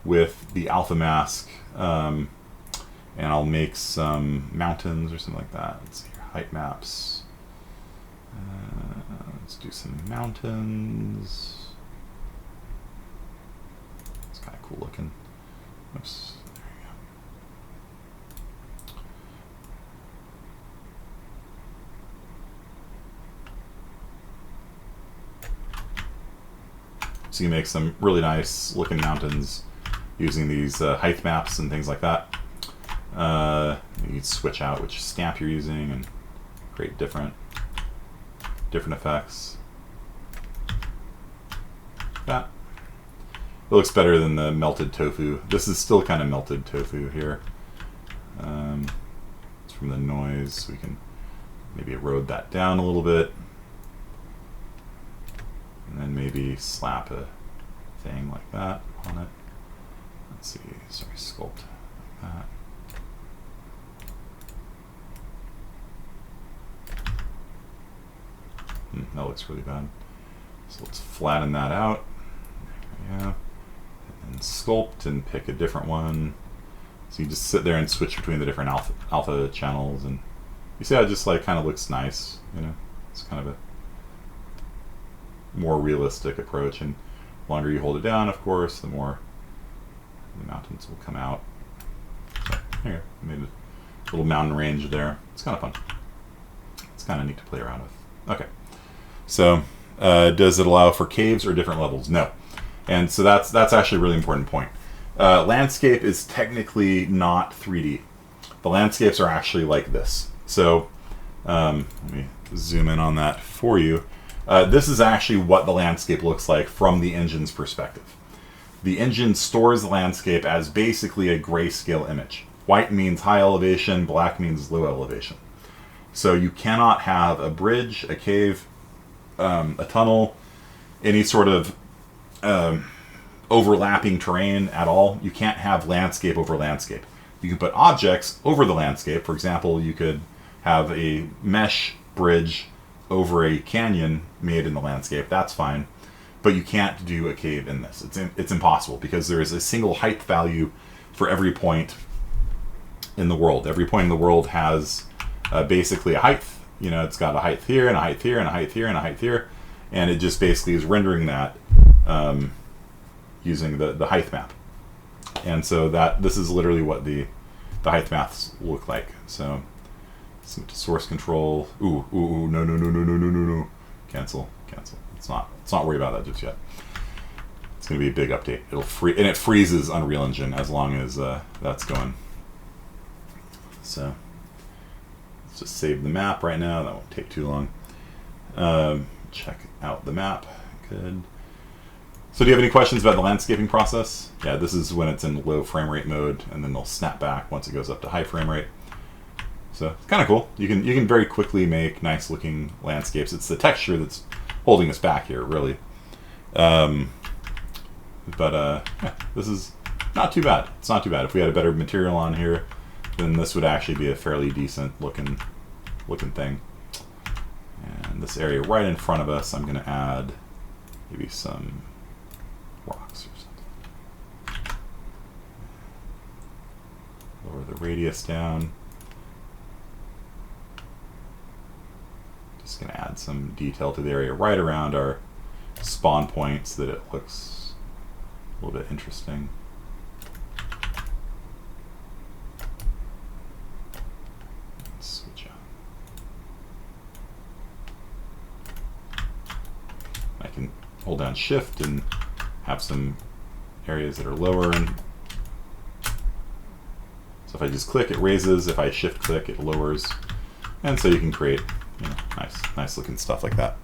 with the alpha mask, and I'll make some mountains or something like that. Let's see here, height maps. Let's do some mountains. It's kind of cool looking. Oops, there you go. So you make some really nice looking mountains using these height maps and things like that. You can switch out which stamp you're using and create different effects. That. It looks better than the melted tofu. This is still kind of melted tofu here. It's from the noise, so we can maybe erode that down a little bit. And then maybe slap a thing like that on it. Let's see, sorry, sculpt like that. That looks really bad. So let's flatten that out. There we go. And sculpt and pick a different one. So you just sit there and switch between the different alpha channels, and you see how it just like kind of looks nice. You know, it's kind of a more realistic approach. And the longer you hold it down, of course, the more the mountains will come out. So here, I made a little mountain range there. It's kind of fun. It's kind of neat to play around with. Okay. So, does it allow for caves or different levels? No. And so that's actually a really important point. Landscape is technically not 3D. The landscapes are actually like this. So, let me zoom in on that for you. This is actually what the landscape looks like from the engine's perspective. The engine stores the landscape as basically a grayscale image. White means high elevation, black means low elevation. So you cannot have a bridge, a cave, a tunnel, any sort of overlapping terrain at all. You can't have landscape over landscape. You can put objects over the landscape. For example, you could have a mesh bridge over a canyon made in the landscape. That's fine. But you can't do a cave in this. It's impossible because there is a single height value for every point in the world. Every point in the world has basically a height. You know, it's got a height here and a height here and a height here and a height here, and it just basically is rendering that using the height map. And so this is literally what the height maps look like. So source control. Ooh, no. Cancel. Let's not worry about that just yet. It's going to be a big update. It freezes Unreal Engine as long as that's going. So let's just save the map right now. That won't take too long. Check out the map. Good. So do you have any questions about the landscaping process? Yeah, this is when it's in low frame rate mode, and then they'll snap back once it goes up to high frame rate. So it's kind of cool. You can very quickly make nice looking landscapes. It's the texture that's holding us back here, really. Yeah, this is not too bad. It's not too bad. If we had a better material on here, then this would actually be a fairly decent looking thing. And this area right in front of us, I'm going to add maybe some rocks or something. the radius down. Just going to add some detail to the area right around our spawn point so that it looks a little bit interesting. Switch out. I can hold down Shift and have some areas that are lower. And so if I just click, it raises. If I Shift click, it lowers. And so you can create, you know, nice looking stuff like that.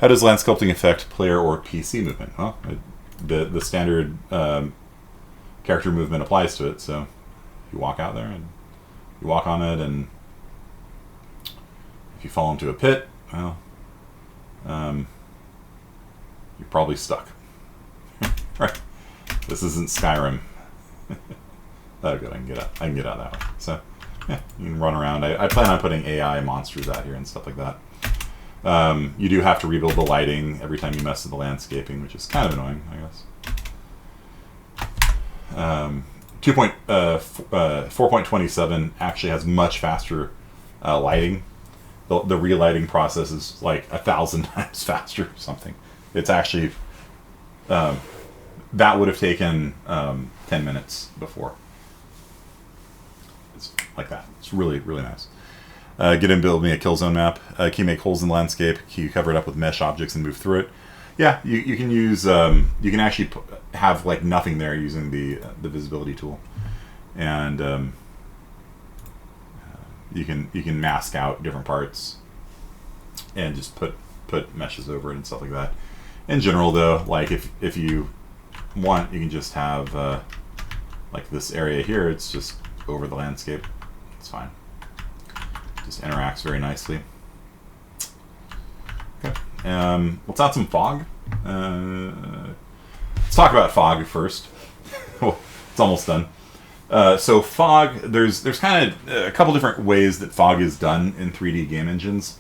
How does land sculpting affect player or PC movement? Well, the standard character movement applies to it. So you walk out there and you walk on it, and if you fall into a pit, well, you're probably stuck. Right? This isn't Skyrim. That's good. I can get out that way. So yeah, you can run around. I plan on putting AI monsters out here and stuff like that. You do have to rebuild the lighting every time you mess with the landscaping, which is kind of annoying, I guess. 4.27 actually has much faster lighting. The relighting process is like 1,000 times faster or something. It's actually that would have taken 10 minutes before. It's like that. It's really, really nice. Get in, build me a kill zone map. Can you make holes in the landscape? Can you cover it up with mesh objects and move through it? Yeah, you can use. You can actually have like nothing there using the visibility tool, and you can mask out different parts and just put meshes over it and stuff like that. In general, though, like if you want, you can just have like this area here. It's just over the landscape. It's fine. Just interacts very nicely. Okay. Let's add some fog. Let's talk about fog first. It's almost done. So fog, there's kind of a couple different ways that fog is done in 3D game engines.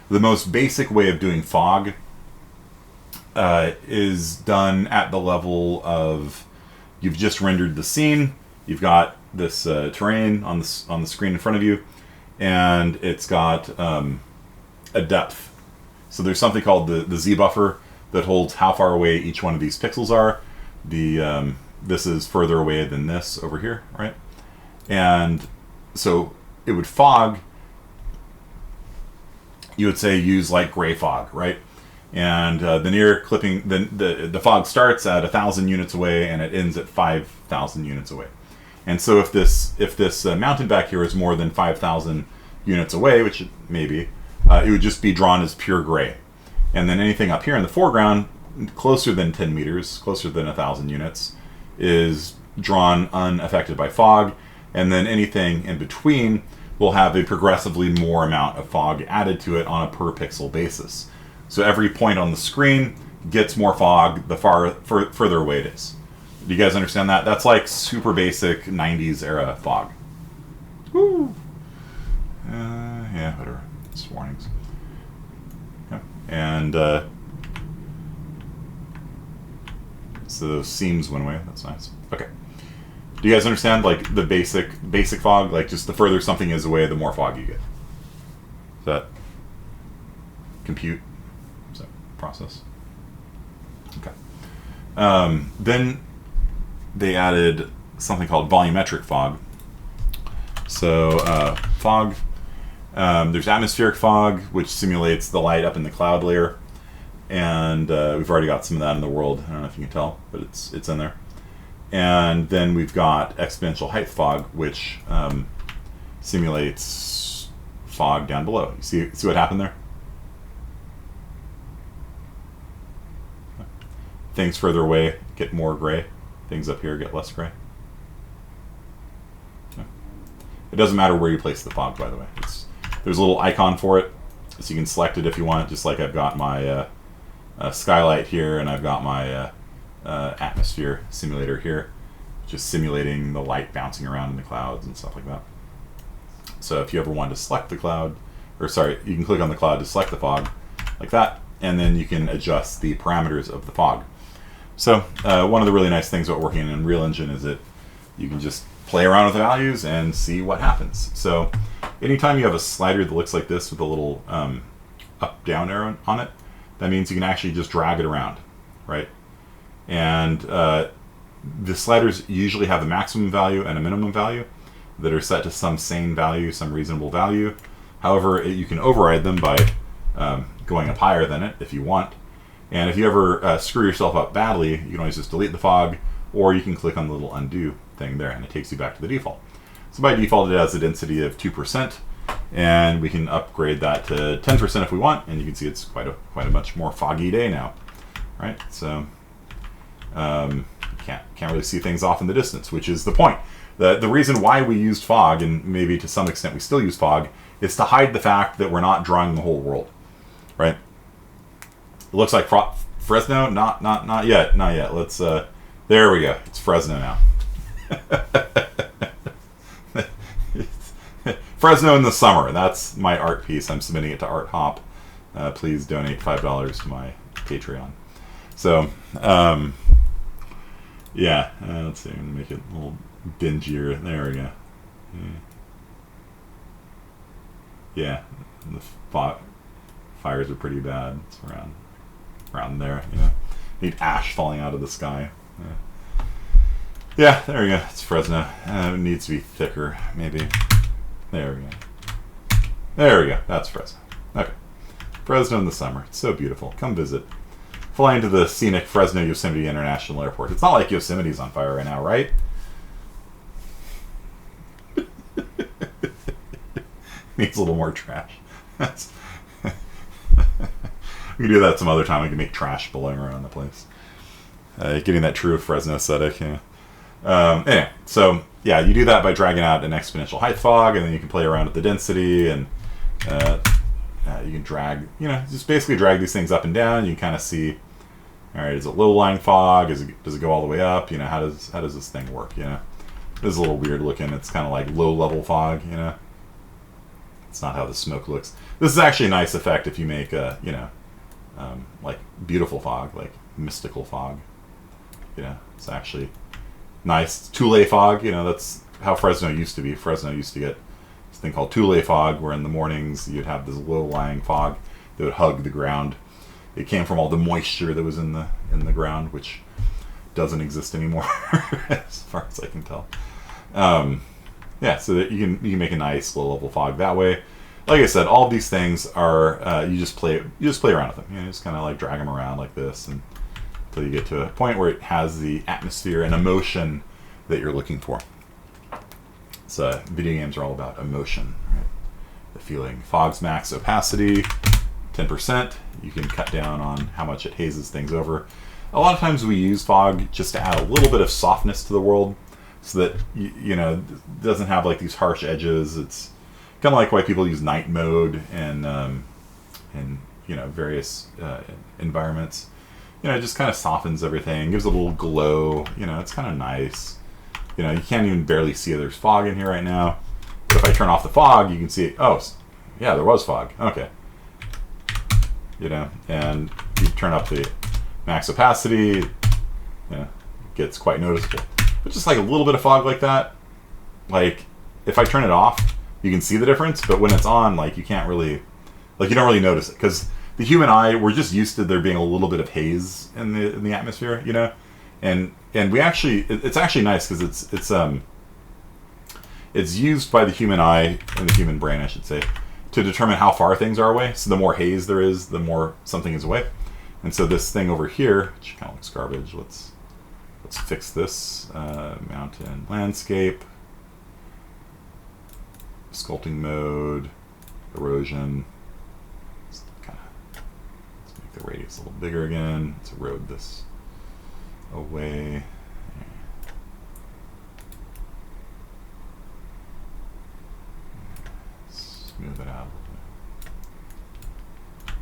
The most basic way of doing fog is done at the level of you've just rendered the scene. You've got this terrain on the screen in front of you, and it's got a depth. So there's something called the Z buffer that holds how far away each one of these pixels are. This is further away than this over here, right? And so it would fog. You would say use like gray fog, right? And the near clipping, the fog starts at 1,000 units away and it ends at 5,000 units away. And so if this mountain back here is more than 5,000 units away, which it may be, it would just be drawn as pure gray. And then anything up here in the foreground, closer than 10 meters, closer than 1,000 units, is drawn unaffected by fog. And then anything in between will have a progressively more amount of fog added to it on a per pixel basis. So every point on the screen gets more fog the further away it is. Do you guys understand that? That's like super basic 90s era fog. Woo! Yeah, whatever. It's warnings. Okay. And so those seams went away. That's nice. Okay. Do you guys understand like the basic fog? Like just the further something is away, the more fog you get. Is that compute? Is that process? Okay. Then they added something called volumetric fog. So fog, there's atmospheric fog, which simulates the light up in the cloud layer, and we've already got some of that in the world. I don't know if you can tell, but it's in there. And then we've got exponential height fog, which simulates fog down below. You see what happened there? Things further away get more gray. Things up here get less gray. It doesn't matter where you place the fog, by the way. There's a little icon for it, so you can select it if you want, just like I've got my skylight here, and I've got my atmosphere simulator here, just simulating the light bouncing around in the clouds and stuff like that. So if you ever want to select the cloud, or sorry, you can click on the cloud to select the fog, like that, and then you can adjust the parameters of the fog. So one of the really nice things about working in Unreal Engine is that you can just play around with the values and see what happens. So anytime you have a slider that looks like this with a little up-down arrow on it, that means you can actually just drag it around, right? And the sliders usually have a maximum value and a minimum value that are set to some sane value, some reasonable value. However, you can override them by going up higher than it if you want. And if you ever screw yourself up badly, you can always just delete the fog, or you can click on the little undo thing there, and it takes you back to the default. So by default, it has a density of 2%, and we can upgrade that to 10% if we want, and you can see it's quite a much more foggy day now, right? So can't really see things off in the distance, which is the point. The reason why we used fog, and maybe to some extent we still use fog, is to hide the fact that we're not drawing the whole world, right? It looks like Fresno, not yet. Let's there we go. It's Fresno now. Fresno in the summer. That's my art piece. I'm submitting it to Art Hop. Please donate $5 to my Patreon. So, yeah. Let's see. I'm gonna make it a little dingier. There we go. Yeah. The fires are pretty bad. It's around there. You know, need ash falling out of the sky. Yeah, there we go. It's Fresno. It needs to be thicker, maybe. There we go. There we go. That's Fresno. Okay. Fresno in the summer. It's so beautiful. Come visit. Fly into the scenic Fresno Yosemite International Airport. It's not like Yosemite's on fire right now, right? Needs a little more trash. We can do that some other time. We can make trash blowing around the place. Getting that true Fresno aesthetic, yeah. Anyway, so yeah, you do that by dragging out an exponential height fog, and then you can play around with the density, and you can drag, just basically drag these things up and down. You can kind of see, all right, is it low-lying fog? Does it go all the way up? How does this thing work? This is a little weird looking. It's kind of like low-level fog. It's not how the smoke looks. This is actually a nice effect if you make a, like beautiful fog, like mystical fog. It's actually nice. Tule fog, that's how Fresno used to be. Fresno used to get this thing called Tule fog, where in the mornings you'd have this low-lying fog that would hug the ground. It came from all the moisture that was in the ground, which doesn't exist anymore, as far as I can tell. Yeah, so that you can make a nice low-level fog that way. Like I said, all of these things are you just play around with them. You just kind of like drag them around like this, and until you get to a point where it has the atmosphere and emotion that you're looking for. So video games are all about emotion, right? The feeling. Fog's max opacity, 10%. You can cut down on how much it hazes things over. A lot of times we use fog just to add a little bit of softness to the world, so that it doesn't have like these harsh edges. It's kind of like why people use night mode and various environments. It just kind of softens everything, gives a little glow. It's kind of nice. You can't even barely see there's fog in here right now. But if I turn off the fog, you can see, oh, yeah, there was fog. Okay. And you turn up the max opacity, it gets quite noticeable. But just like a little bit of fog like that, like if I turn it off, you can see the difference. But when it's on, like you can't really, like you don't really notice it, because the human eye, we're just used to there being a little bit of haze in the atmosphere, and we actually, it's actually nice because it's used by the human eye and the human brain, I should say, to determine how far things are away. So the more haze there is, the more something is away. And so this thing over here, which kind of looks garbage, let's fix this. Mountain landscape, sculpting mode, erosion. Let's make the radius a little bigger again. Let's erode this away. Smooth it out a little bit.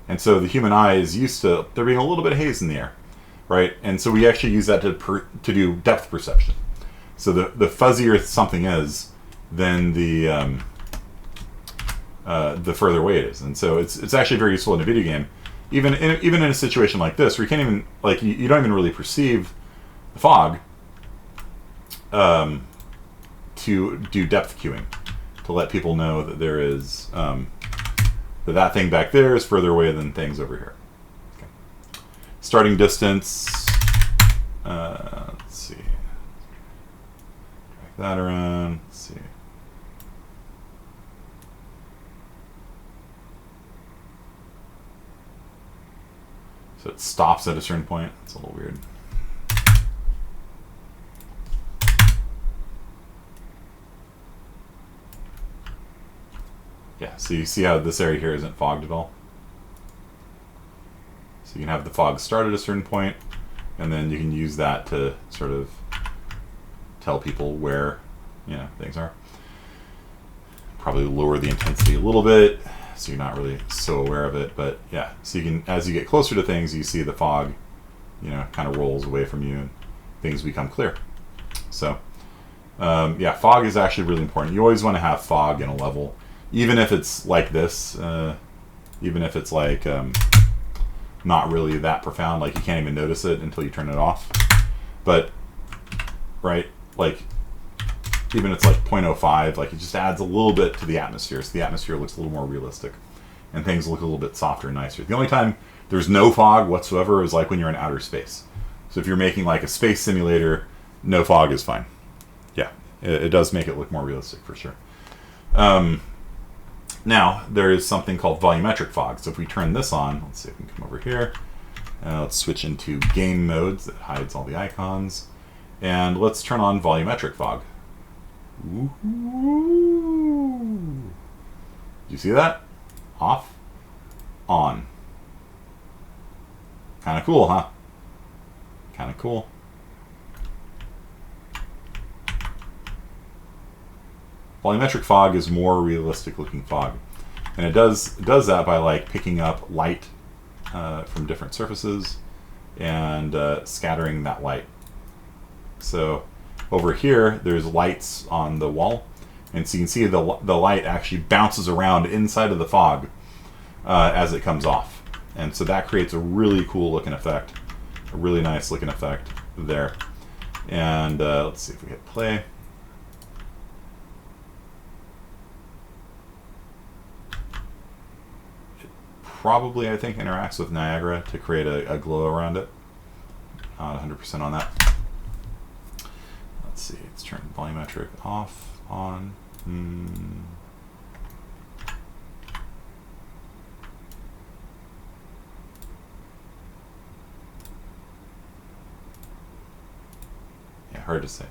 And so the human eye is used to there being a little bit of haze in the air, right? And so we actually use that to do depth perception. So the fuzzier something is, then the further away it is. And so it's actually very useful in a video game, even in a situation like this, where you can't even you don't even really perceive the fog. to do depth queuing, to let people know that there is that thing back there is further away than things over here. Okay. Starting distance. Let's see. Drag that around. Let's see. So it stops at a certain point. It's a little weird. Yeah, so you see how this area here isn't fogged at all? So you can have the fog start at a certain point, and then you can use that to sort of tell people where, you know, things are. Probably lower the intensity a little bit, so you're not really so aware of it, but yeah, so you can, as you get closer to things, you see the fog, you know, kind of rolls away from you and things become clear. So, yeah, fog is actually really important. You always want to have fog in a level, even if it's like this, even if it's like not really that profound, like you can't even notice it until you turn it off. But, right, like, even it's like 0.05, like it just adds a little bit to the atmosphere, so the atmosphere looks a little more realistic, and things look a little bit softer and nicer. The only time there's no fog whatsoever is like when you're in outer space. So if you're making like a space simulator, no fog is fine. Yeah, it does make it look more realistic for sure. Now, there is something called volumetric fog. So if we turn this on, let's see if we can come over here. Let's switch into game modes that hides all the icons. And let's turn on volumetric fog. Ooh. Do you see that? Off, on. Kind of cool, huh? Kind of cool. Volumetric fog is more realistic looking fog, and it does that by like picking up light from different surfaces and scattering that light. So over here there's lights on the wall, and so you can see the light actually bounces around inside of the fog as it comes off, and so that creates a really cool looking effect, a really nice looking effect there. And let's see if we hit play. Probably, I think, interacts with Niagara to create a glow around it. Not 100% on that. Let's see, let's turn volumetric off, on. Yeah, hard to say.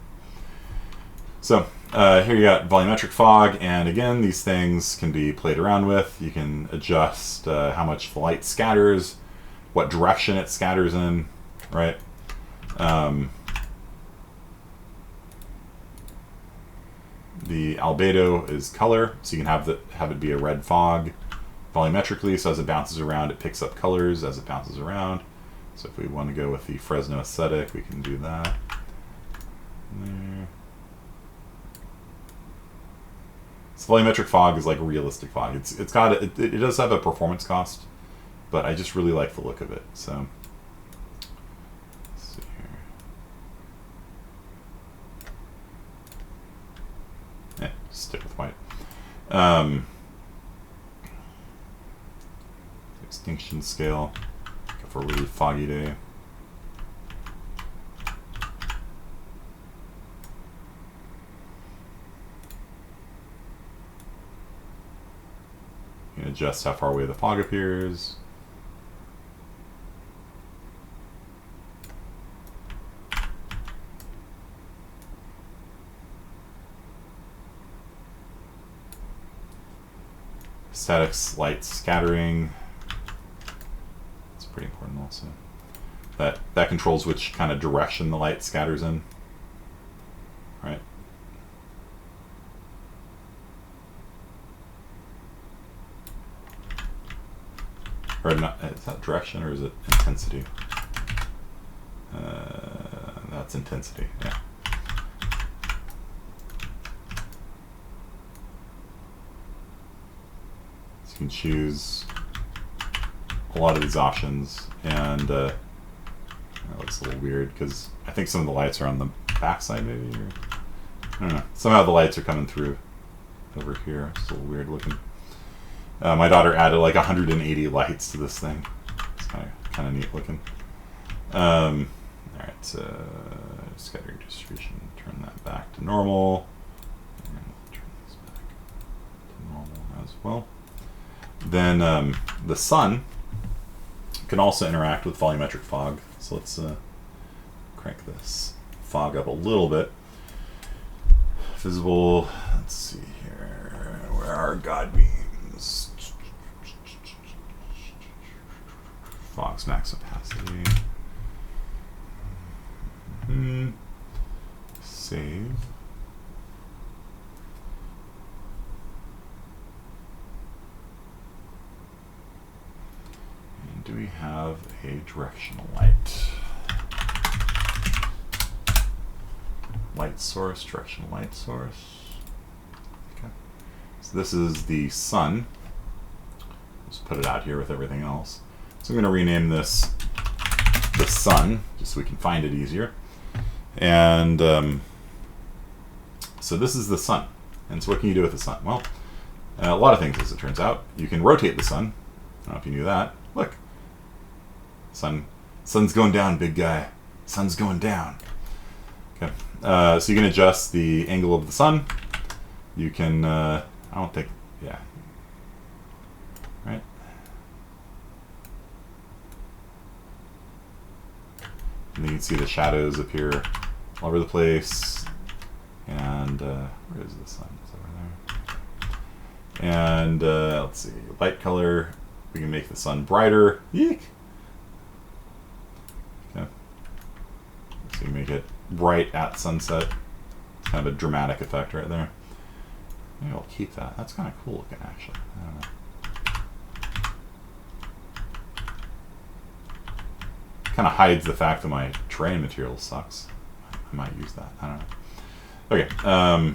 So here you got volumetric fog, and again, these things can be played around with. You can adjust how much the light scatters, what direction it scatters in, right? The albedo is color, so you can have it be a red fog volumetrically, so as it bounces around, it picks up colors as it bounces around. So if we want to go with the Fresno aesthetic, we can do that. There. So volumetric fog is like realistic fog. It does have a performance cost, but I just really like the look of it. So let's see here. Yeah, stick with white. Extinction scale. Go for a really foggy day. You can adjust how far away the fog appears. Static light scattering. It's pretty important also. That controls which kind of direction the light scatters in. Right? Or not, is that direction or is it intensity? That's intensity, yeah. So you can choose a lot of these options, and that looks a little weird because I think some of the lights are on the back side maybe. Or I don't know. Somehow the lights are coming through over here. It's a little weird looking. My daughter added like 180 lights to this thing. It's kind of neat looking. All right, scattering distribution. Turn that back to normal. And turn this back to normal as well. Then the sun can also interact with volumetric fog. So let's crank this fog up a little bit. Visible, let's see here, where are God beams? Fog's max opacity. Save. And do we have a directional light? Light source, directional light source. Okay. So this is the sun. Just put it out here with everything else. So I'm going to rename this the sun, just so we can find it easier. And so this is the sun. And so what can you do with the sun? Well, a lot of things, as it turns out. You can rotate the sun. I don't know if you knew that. Look. Sun's going down, big guy. Sun's going down. Okay. So you can adjust the angle of the sun. You can, I don't think, yeah. Right? And you can see the shadows appear all over the place. And, where is the sun? It's over there. And, let's see, light color. We can make the sun brighter. Yeek! Okay. So you can make it bright at sunset. It's kind of a dramatic effect right there. Maybe I'll keep that. That's kind of cool looking, actually. I don't know. Kind of hides the fact that my terrain material sucks. I might use that. I don't know. Okay.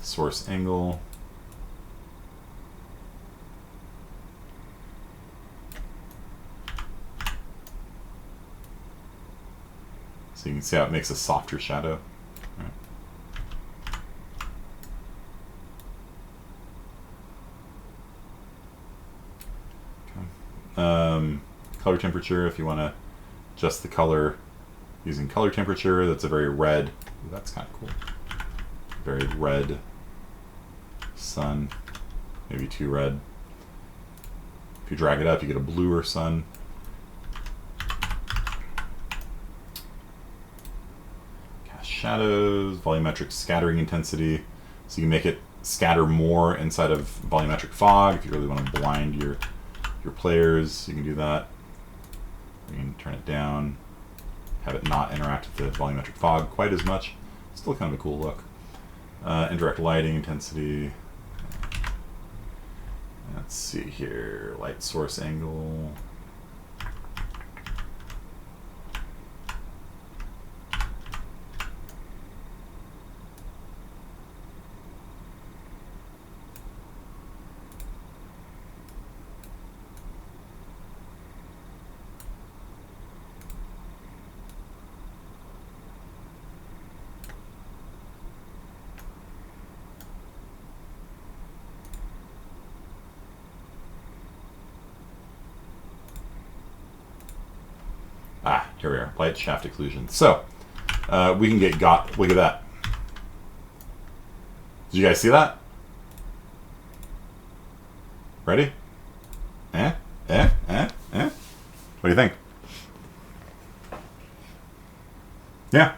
Source angle. So you can see how it makes a softer shadow. Right. Okay. Color temperature, if you want to adjust the color using color temperature, that's a very red. Ooh, that's kind of cool. Very red sun. Maybe too red. If you drag it up, you get a bluer sun. Shadows, volumetric scattering intensity, so you can make it scatter more inside of volumetric fog. If you really want to blind your players, you can do that. You can turn it down, have it not interact with the volumetric fog quite as much. Still kind of a cool look. Indirect lighting intensity. Let's see here, light source angle. Here we are, light shaft exclusion. So, we can get look at that. Did you guys see that? Ready? What do you think? Yeah.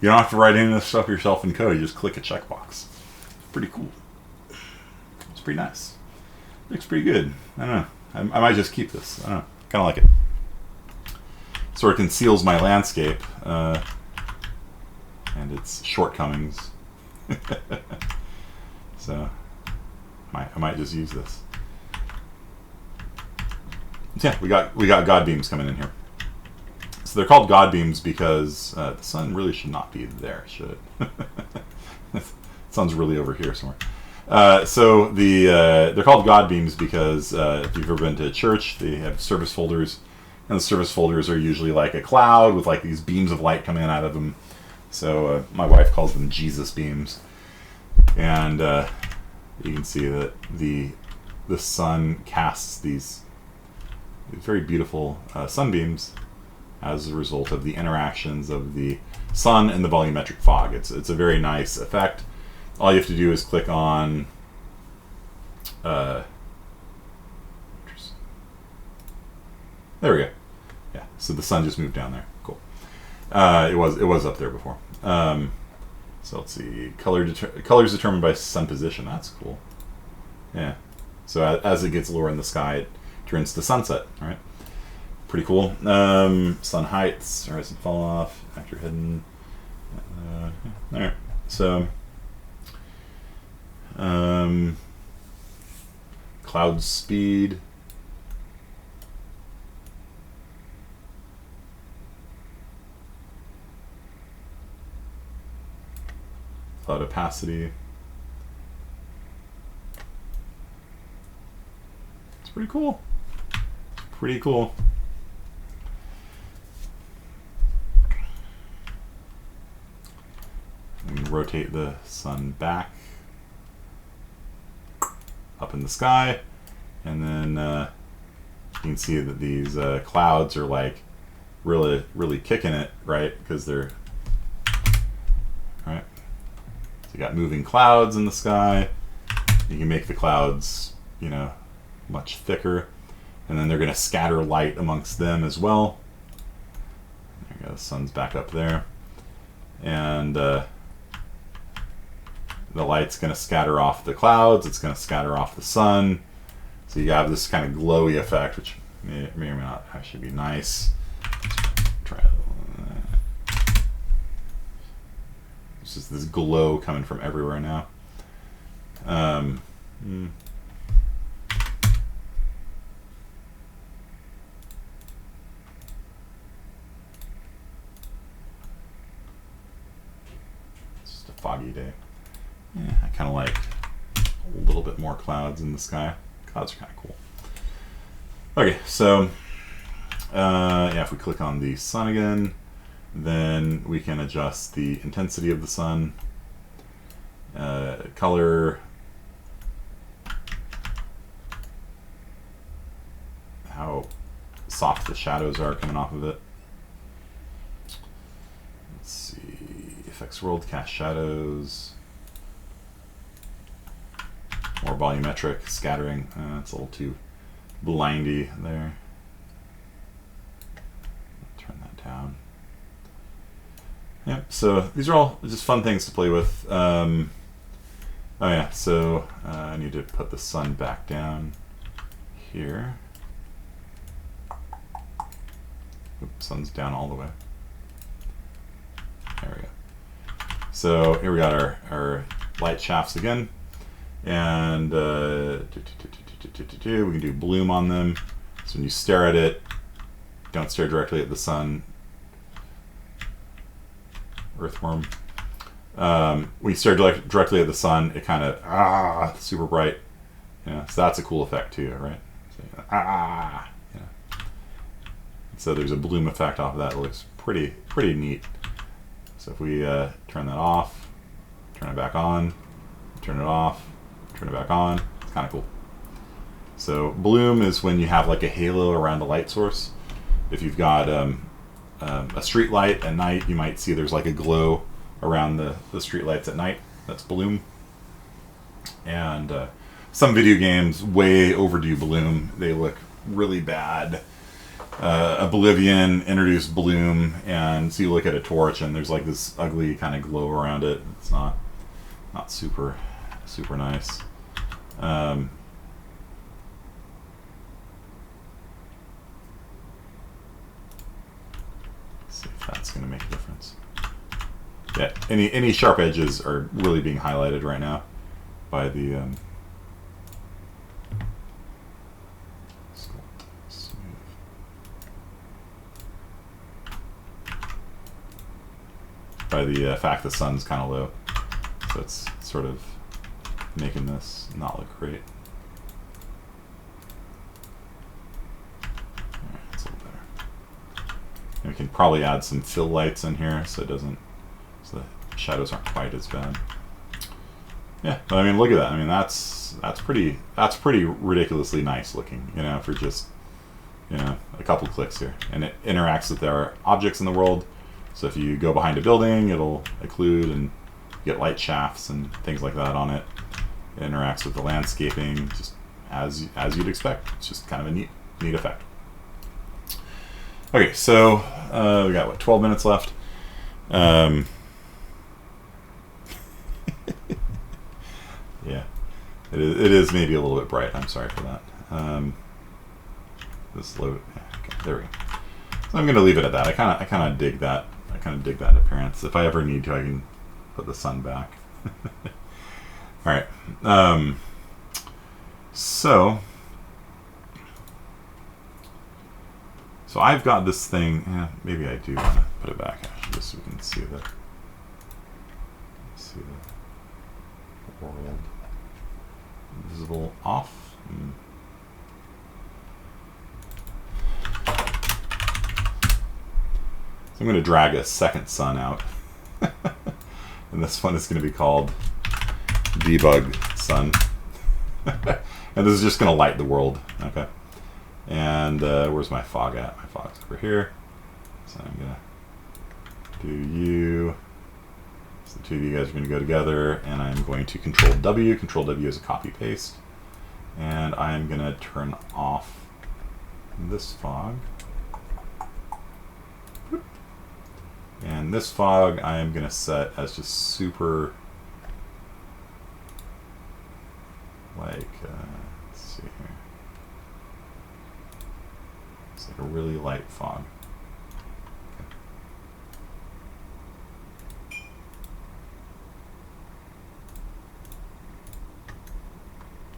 You don't have to write any of this stuff yourself in code, you just click a checkbox. Pretty cool. It's pretty nice. Looks pretty good. I don't know. I might just keep this. I don't know. Kind of like it. Sort of conceals my landscape and its shortcomings. So I might just use this. Yeah, we got God beams coming in here. So they're called God beams because the sun really should not be there, should it? The sun's really over here somewhere. So they're called God beams because if you've ever been to a church, they have service folders. And the service folders are usually like a cloud with like these beams of light coming out of them. So my wife calls them Jesus beams, and you can see that the sun casts these very beautiful sunbeams as a result of the interactions of the sun and the volumetric fog. It's a very nice effect. All you have to do is click on there we go. Yeah, so the sun just moved down there. Cool. It was up there before. So let's see. Colors determined by sun position. That's cool. Yeah. So as it gets lower in the sky, it turns to sunset. All right. Pretty cool. Sun heights, rise and fall off, actor hidden. All right. So cloud speed. Cloud opacity. It's pretty cool. Pretty cool. We can rotate the sun back up in the sky, and then you can see that these clouds are like really kicking it, right? Because they're right. So you got moving clouds in the sky. You can make the clouds, you know, much thicker, and then they're going to scatter light amongst them as well. There you go. The sun's back up there, and the light's going to scatter off the clouds. It's going to scatter off the sun. So you have this kind of glowy effect, which may or may not actually be nice. Try It's just this glow coming from everywhere now. It's just a foggy day. Yeah, I kind of like a little bit more clouds in the sky. Clouds are kind of cool. Okay, so yeah, if we click on the sun again, then we can adjust the intensity of the sun, color, how soft the shadows are coming off of it. Let's see, effects world, cast shadows. More volumetric scattering. It's a little too blindy there. Turn that down. Yep, so these are all just fun things to play with. Oh yeah, so I need to put the sun back down here. Oops, sun's down all the way. There we go. So here we got our light shafts again. And we can do bloom on them. So when you stare at it, don't stare directly at the sun. Earthworm. When you stare directly at the sun, it kind of super bright. Yeah, so that's a cool effect too, right? So, yeah. So there's a bloom effect off of that. It looks pretty neat. So if we turn that off, turn it back on, turn it off, turn it back on, it's kind of cool. So bloom is when you have like a halo around a light source. If you've got a street light at night, you might see there's like a glow around the street lights at night. That's bloom. And some video games way overdo bloom. They look really bad. Oblivion introduced bloom, and so you look at a torch and there's like this ugly kind of glow around it. It's not super nice. See if that's going to make a difference. Yeah, any sharp edges are really being highlighted right now by the sculpt smooth. By the fact the sun's kind of low, so it's sort of making this not look great. Alright, that's a little better. And we can probably add some fill lights in here so it doesn't shadows aren't quite as bad. Yeah, but I mean, look at that. I mean, that's pretty ridiculously nice looking, you know, for just, you know, a couple clicks here. And it interacts with our objects in the world. So if you go behind a building, it'll occlude and get light shafts and things like that on it. It interacts with the landscaping just as you'd expect. It's just kind of a neat effect. Okay, so we got what, 12 minutes left. Yeah, it is maybe a little bit bright. I'm sorry for that. This load. Okay, there we go. So I'm going to leave it at that. I kind of dig that. I kind of dig that appearance. If I ever need to, I can put the sun back. All right. So I've got this thing. Yeah, maybe I do want to put it back actually, just so we can see the world. Visible off. So I'm going to drag a second sun out. And this one is going to be called Debug Sun. And this is just going to light the world. Okay. And where's my fog at? My fog's over here. So I'm going to do you. So the two of you guys are going to go together, and I'm going to Control W. Control W is a copy paste. And I'm going to turn off this fog. And this fog I am going to set as just super, like, let's see here. It's like a really light fog. Okay.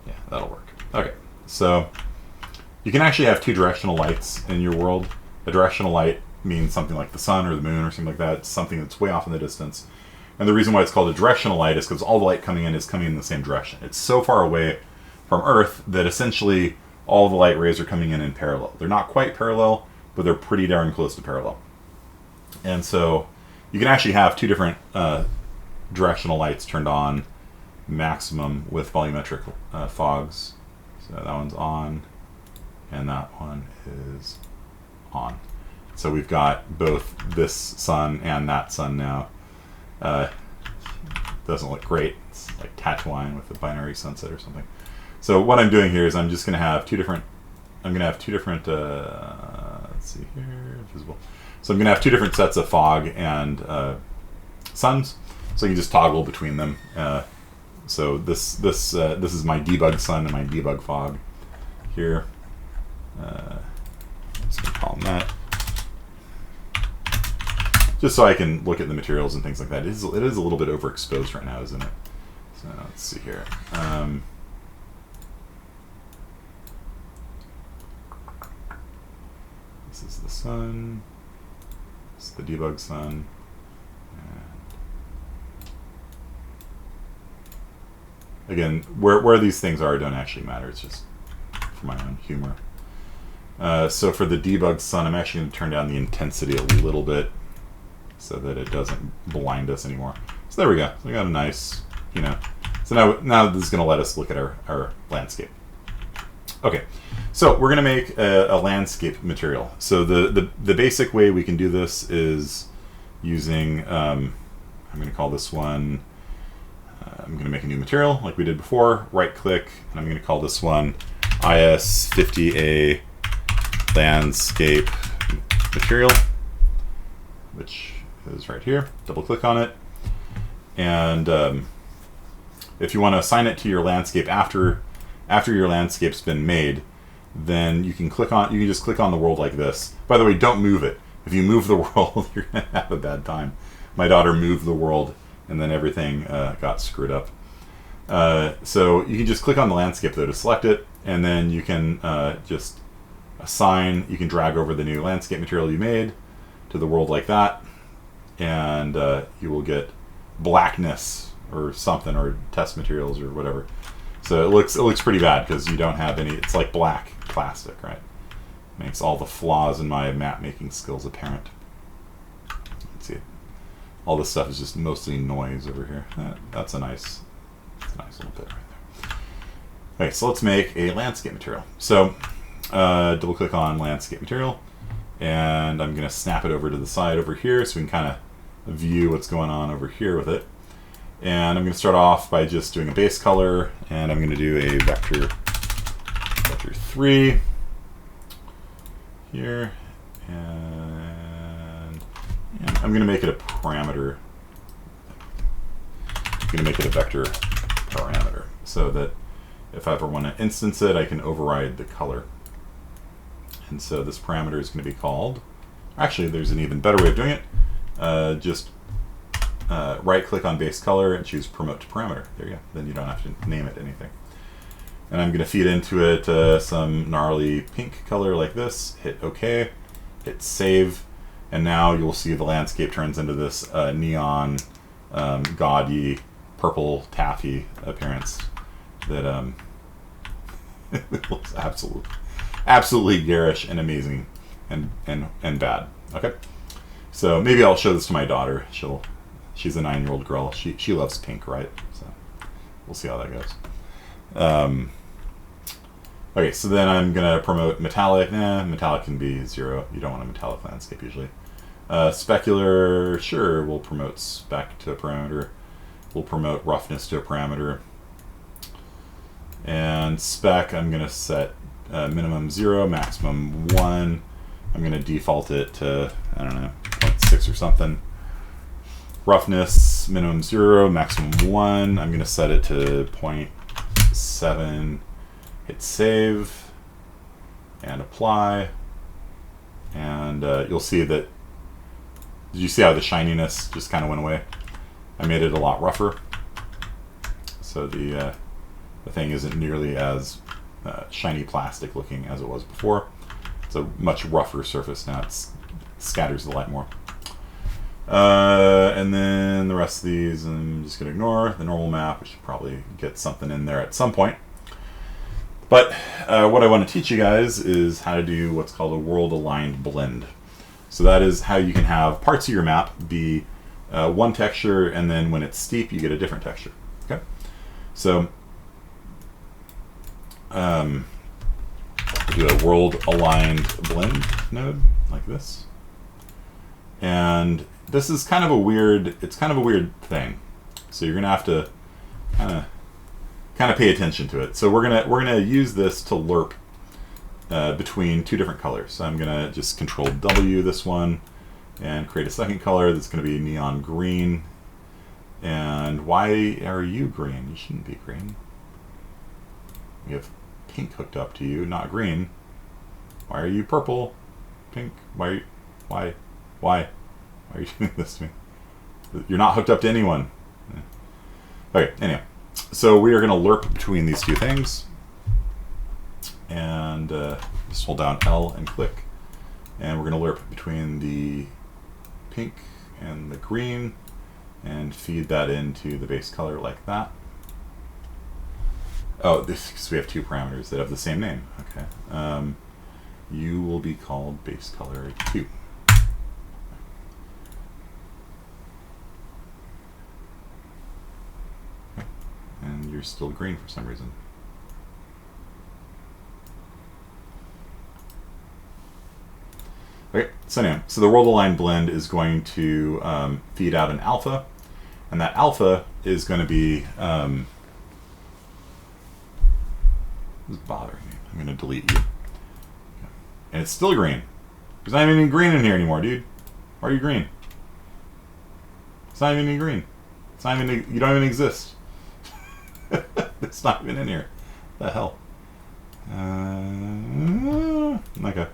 Yeah, that'll work. Okay, so you can actually have two directional lights in your world. A directional light means something like the sun or the moon or something like that. It's something that's way off in the distance. And the reason why it's called a directional light is because all the light coming in is coming in the same direction. It's so far away from Earth that essentially all the light rays are coming in parallel. They're not quite parallel, but they're pretty darn close to parallel. And so you can actually have two different directional lights turned on maximum with volumetric fogs. So that one's on, and that one is on. So we've got both this sun and that sun now. Doesn't look great. It's like Tatooine with a binary sunset or something. So what I'm doing here is I'm just going to have two different. Let's see here, visible. So I'm going to have two different sets of fog and suns. So you can just toggle between them. So this is my debug sun and my debug fog here. Let's call them that. Just so I can look at the materials and things like that. It is a little bit overexposed right now, isn't it? So let's see here. This is the sun. This is the debug sun. And again, where these things are don't actually matter. It's just for my own humor. So for the debug sun, I'm actually going to turn down the intensity a little bit, so that it doesn't blind us anymore. So there we go. So we got a nice, you know. So now this is going to let us look at our landscape. Okay, so we're going to make a landscape material. So the basic way we can do this is using, I'm going to call this one, I'm going to make a new material like we did before, right click, and I'm going to call this one IS50A landscape material, which is right here. Double click on it, and if you want to assign it to your landscape after your landscape's been made, then you can just click on the world like this. By the way, don't move it. If you move the world, you're gonna have a bad time. My daughter moved the world, and then everything got screwed up. So you can just click on the landscape though to select it, and then you can just assign. You can drag over the new landscape material you made to the world like that. And you will get blackness or something, or test materials or whatever. So it looks pretty bad because you don't have any. It's like black plastic, right? Makes all the flaws in my map making skills apparent. Let's see. all this stuff is just mostly noise over here. That's a nice little bit right there. Okay, so let's make a landscape material. So double click on landscape material, and I'm going to snap it over to the side over here so we can kind of view what's going on over here with it. And I'm going to start off by just doing a base color, and I'm going to do a vector 3 here, and I'm going to make it a parameter. I'm going to make it a vector parameter so that if I ever want to instance it, I can override the color. And so this parameter is going to be called, actually there's an even better way of doing it. Just right click on base color and choose promote to parameter. There you go. Then you don't have to name it anything. And I'm going to feed into it some gnarly pink color like this. Hit OK. Hit save. And now you'll see the landscape turns into this neon, gaudy, purple taffy appearance that it looks absolutely garish and amazing and bad. Okay, so maybe I'll show this to my daughter. She's a 9-year-old girl. She loves pink, right? So we'll see how that goes. Okay, so then I'm gonna promote metallic. Metallic can be 0. You don't want a metallic landscape usually. Specular, sure, we'll promote spec to a parameter. We'll promote roughness to a parameter. And spec, I'm gonna set minimum 0, maximum 1. I'm gonna default it to, I don't know, 0.6 or something. Roughness, minimum 0, maximum 1. I'm gonna set it to 0.7. Hit save and apply. And you'll see that, did you see how the shininess just kind of went away? I made it a lot rougher. So the thing isn't nearly as shiny plastic looking as it was before. It's a much rougher surface now. It scatters the light more. And then the rest of these I'm just going to ignore. The normal map, we should probably get something in there at some point. But what I want to teach you guys is how to do what's called a world aligned blend. So that is how you can have parts of your map be one texture, and then when it's steep you get a different texture. Okay, so do a world aligned blend node like this, and this is kind of a weird, it's kind of a weird thing, so you're gonna have to kind of pay attention to it. So we're gonna use this to lerp between two different colors. So I'm gonna just Control W this one and create a second color that's gonna be neon green. And why are you green? You shouldn't be green. We have pink hooked up to you, not green. Why are you purple? Pink? Why are you doing this to me? You're not hooked up to anyone. Okay, anyway. So we are going to lerp between these two things. And just hold down L and click. And we're going to lerp between the pink and the green and feed that into the base color like that. Oh, this because we have two parameters that have the same name. Okay. You will be called base color 2. Okay. And you're still green for some reason. Okay, so anyway, so the world aligned blend is going to feed out an alpha, and that alpha is going to be this is bothering me. I'm going to delete you. Okay. And it's still green. There's not even any green in here anymore, dude. Why are you green? It's not even any green. It's not even, you don't even exist. It's not even in here. What the hell? Okay.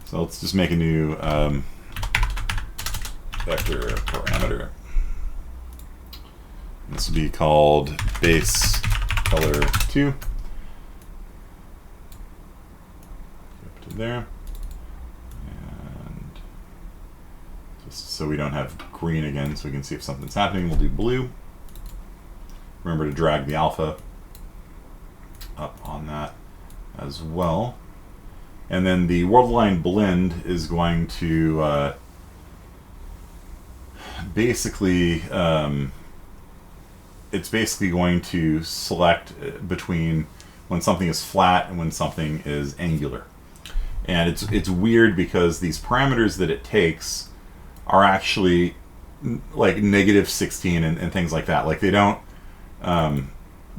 So let's just make a new vector parameter. This will be called base color 2. Up to there. And just so we don't have green again, so we can see if something's happening, we'll do blue. Remember to drag the alpha up on that as well. And then the world aligned blend is going to basically it's basically going to select between when something is flat and when something is angular. And it's weird because these parameters that it takes are actually like -16 and things like that. Like they don't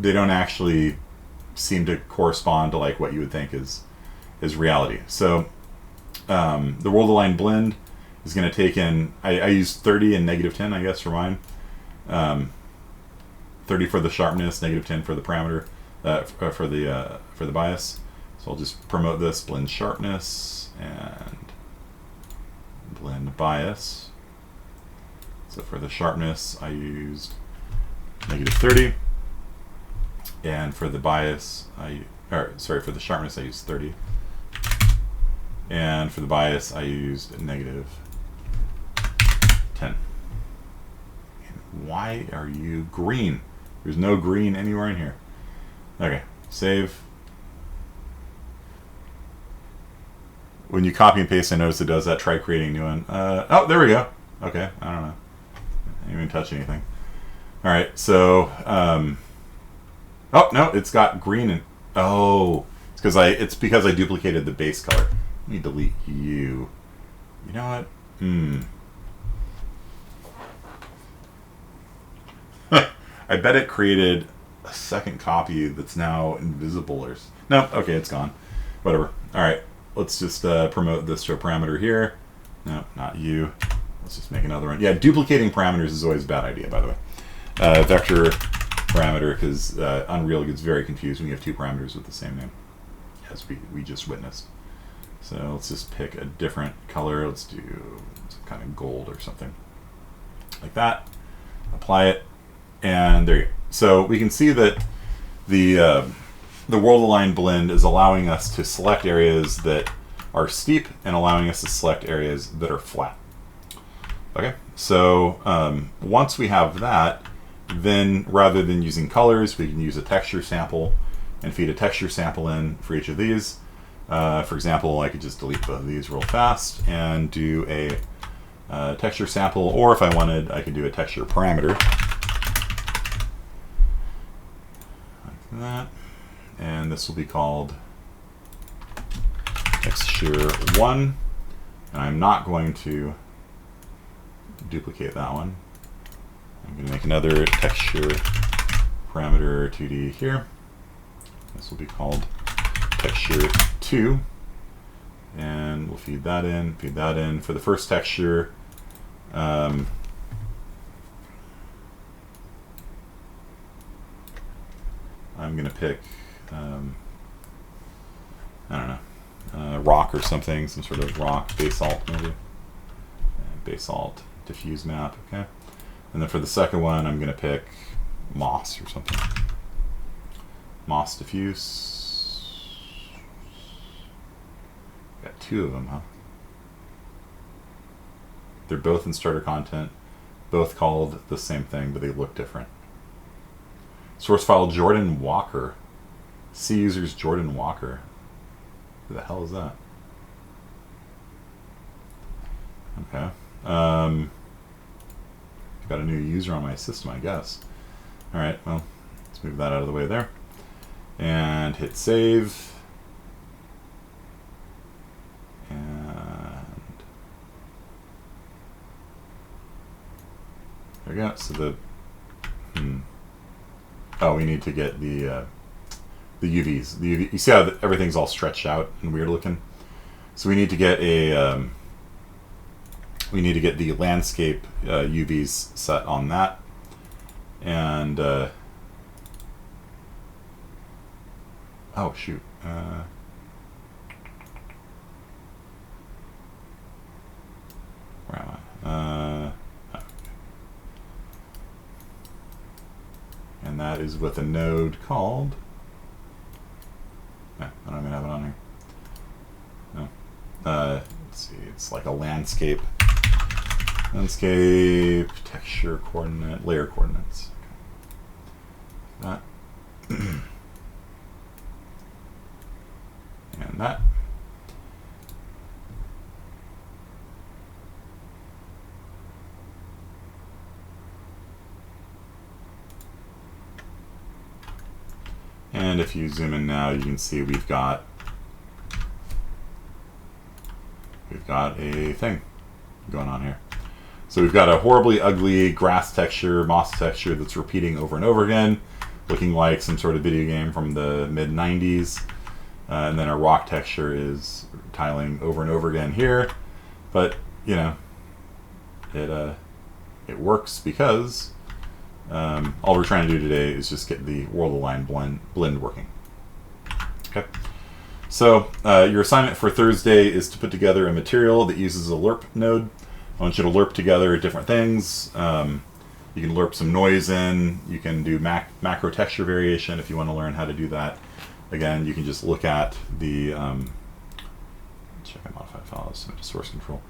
actually seem to correspond to like what you would think is reality. So the world align blend is going to take in, I used 30 and -10, I guess, for mine. 30 for the sharpness, -10 for the parameter, for the bias. So I'll just promote this, blend sharpness and blend bias. So for the sharpness, I used -30, and for the bias, for the sharpness, I used 30, and for the bias, I used -10. And why are you green? There's no green anywhere in here. Okay, save. When you copy and paste, I notice it does that. Try creating a new one. Oh, there we go. Okay, I don't know. I didn't even touch anything. All right, so oh no, it's got green and oh, it's because I duplicated the base color. Let me delete you. You know what? I bet it created a second copy that's now invisible or no. Okay, it's gone. Whatever. All right, let's just promote this to a parameter here. No, not you. Let's just make another one. Yeah, duplicating parameters is always a bad idea, by the way. Vector parameter, because Unreal gets very confused when you have two parameters with the same name, as we just witnessed. So let's just pick a different color. Let's do some kind of gold or something like that. Apply it, and there you go. So we can see that the world align blend is allowing us to select areas that are steep and allowing us to select areas that are flat. Okay, so once we have that, then rather than using colors, we can use a texture sample and feed a texture sample in for each of these. For example, I could just delete both of these real fast and do a texture sample, or if I wanted, I could do a texture parameter. Like that. And this will be called texture 1. And I'm not going to duplicate that one. I'm going to make another texture parameter 2D here. This will be called texture 2, and we'll feed that in, For the first texture, I'm going to pick, I don't know, rock or something, some sort of rock, basalt maybe, basalt diffuse map, okay? And then for the second one, I'm going to pick moss or something. Moss diffuse. Got two of them, huh? They're both in starter content, both called the same thing, but they look different. Source file Jordan Walker. C users Jordan Walker. Who the hell is that? Okay. Got a new user on my system, I guess. All right, well, let's move that out of the way there. And hit save. And there we go. So the oh, we need to get the UVs. The UV. You see how everything's all stretched out and weird looking. So we need to get a the landscape UVs set on that, and oh shoot. Where am I? Okay. And that is with a node called. I don't even have it on here. No. Let's see. It's like a landscape texture coordinate, layer coordinates. Okay. That. And that. And if you zoom in now, you can see we've got a thing going on here. So we've got a horribly ugly grass texture, moss texture that's repeating over and over again, looking like some sort of video game from the mid-90s. And then our rock texture is tiling over and over again here. But, you know, it works because all we're trying to do today is just get the world align blend working. Okay. So your assignment for Thursday is to put together a material that uses a lerp node. I want you to lerp together different things. You can lerp some noise in. You can do macro texture variation if you want to learn how to do that. Again, you can just look at the check out modified files into source control.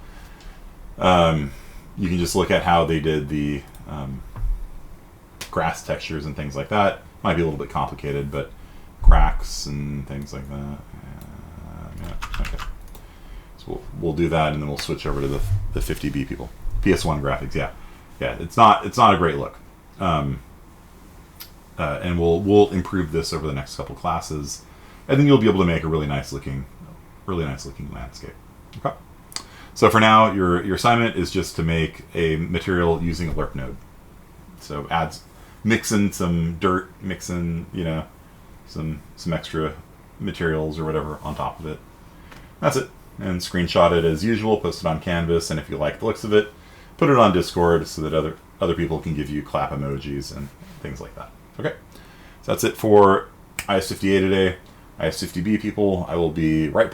You can just look at how they did the grass textures and things like that. Might be a little bit complicated, but cracks and things like that. Yeah, okay. So we'll do that, and then we'll switch over to the 50B people. PS1 graphics, yeah. It's not a great look, and we'll improve this over the next couple classes. I think you'll be able to make a really nice looking landscape. Okay. So for now, your assignment is just to make a material using a lerp node. So mix in some dirt, mix in some extra materials or whatever on top of it. That's it. And screenshot it as usual, post it on Canvas, and if you like the looks of it, put it on Discord so that other people can give you clap emojis and things like that. Okay, so that's it for IS-50A today. IS-50B people, I will be right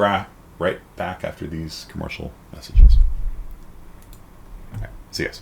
back after these commercial messages. Okay, see you guys.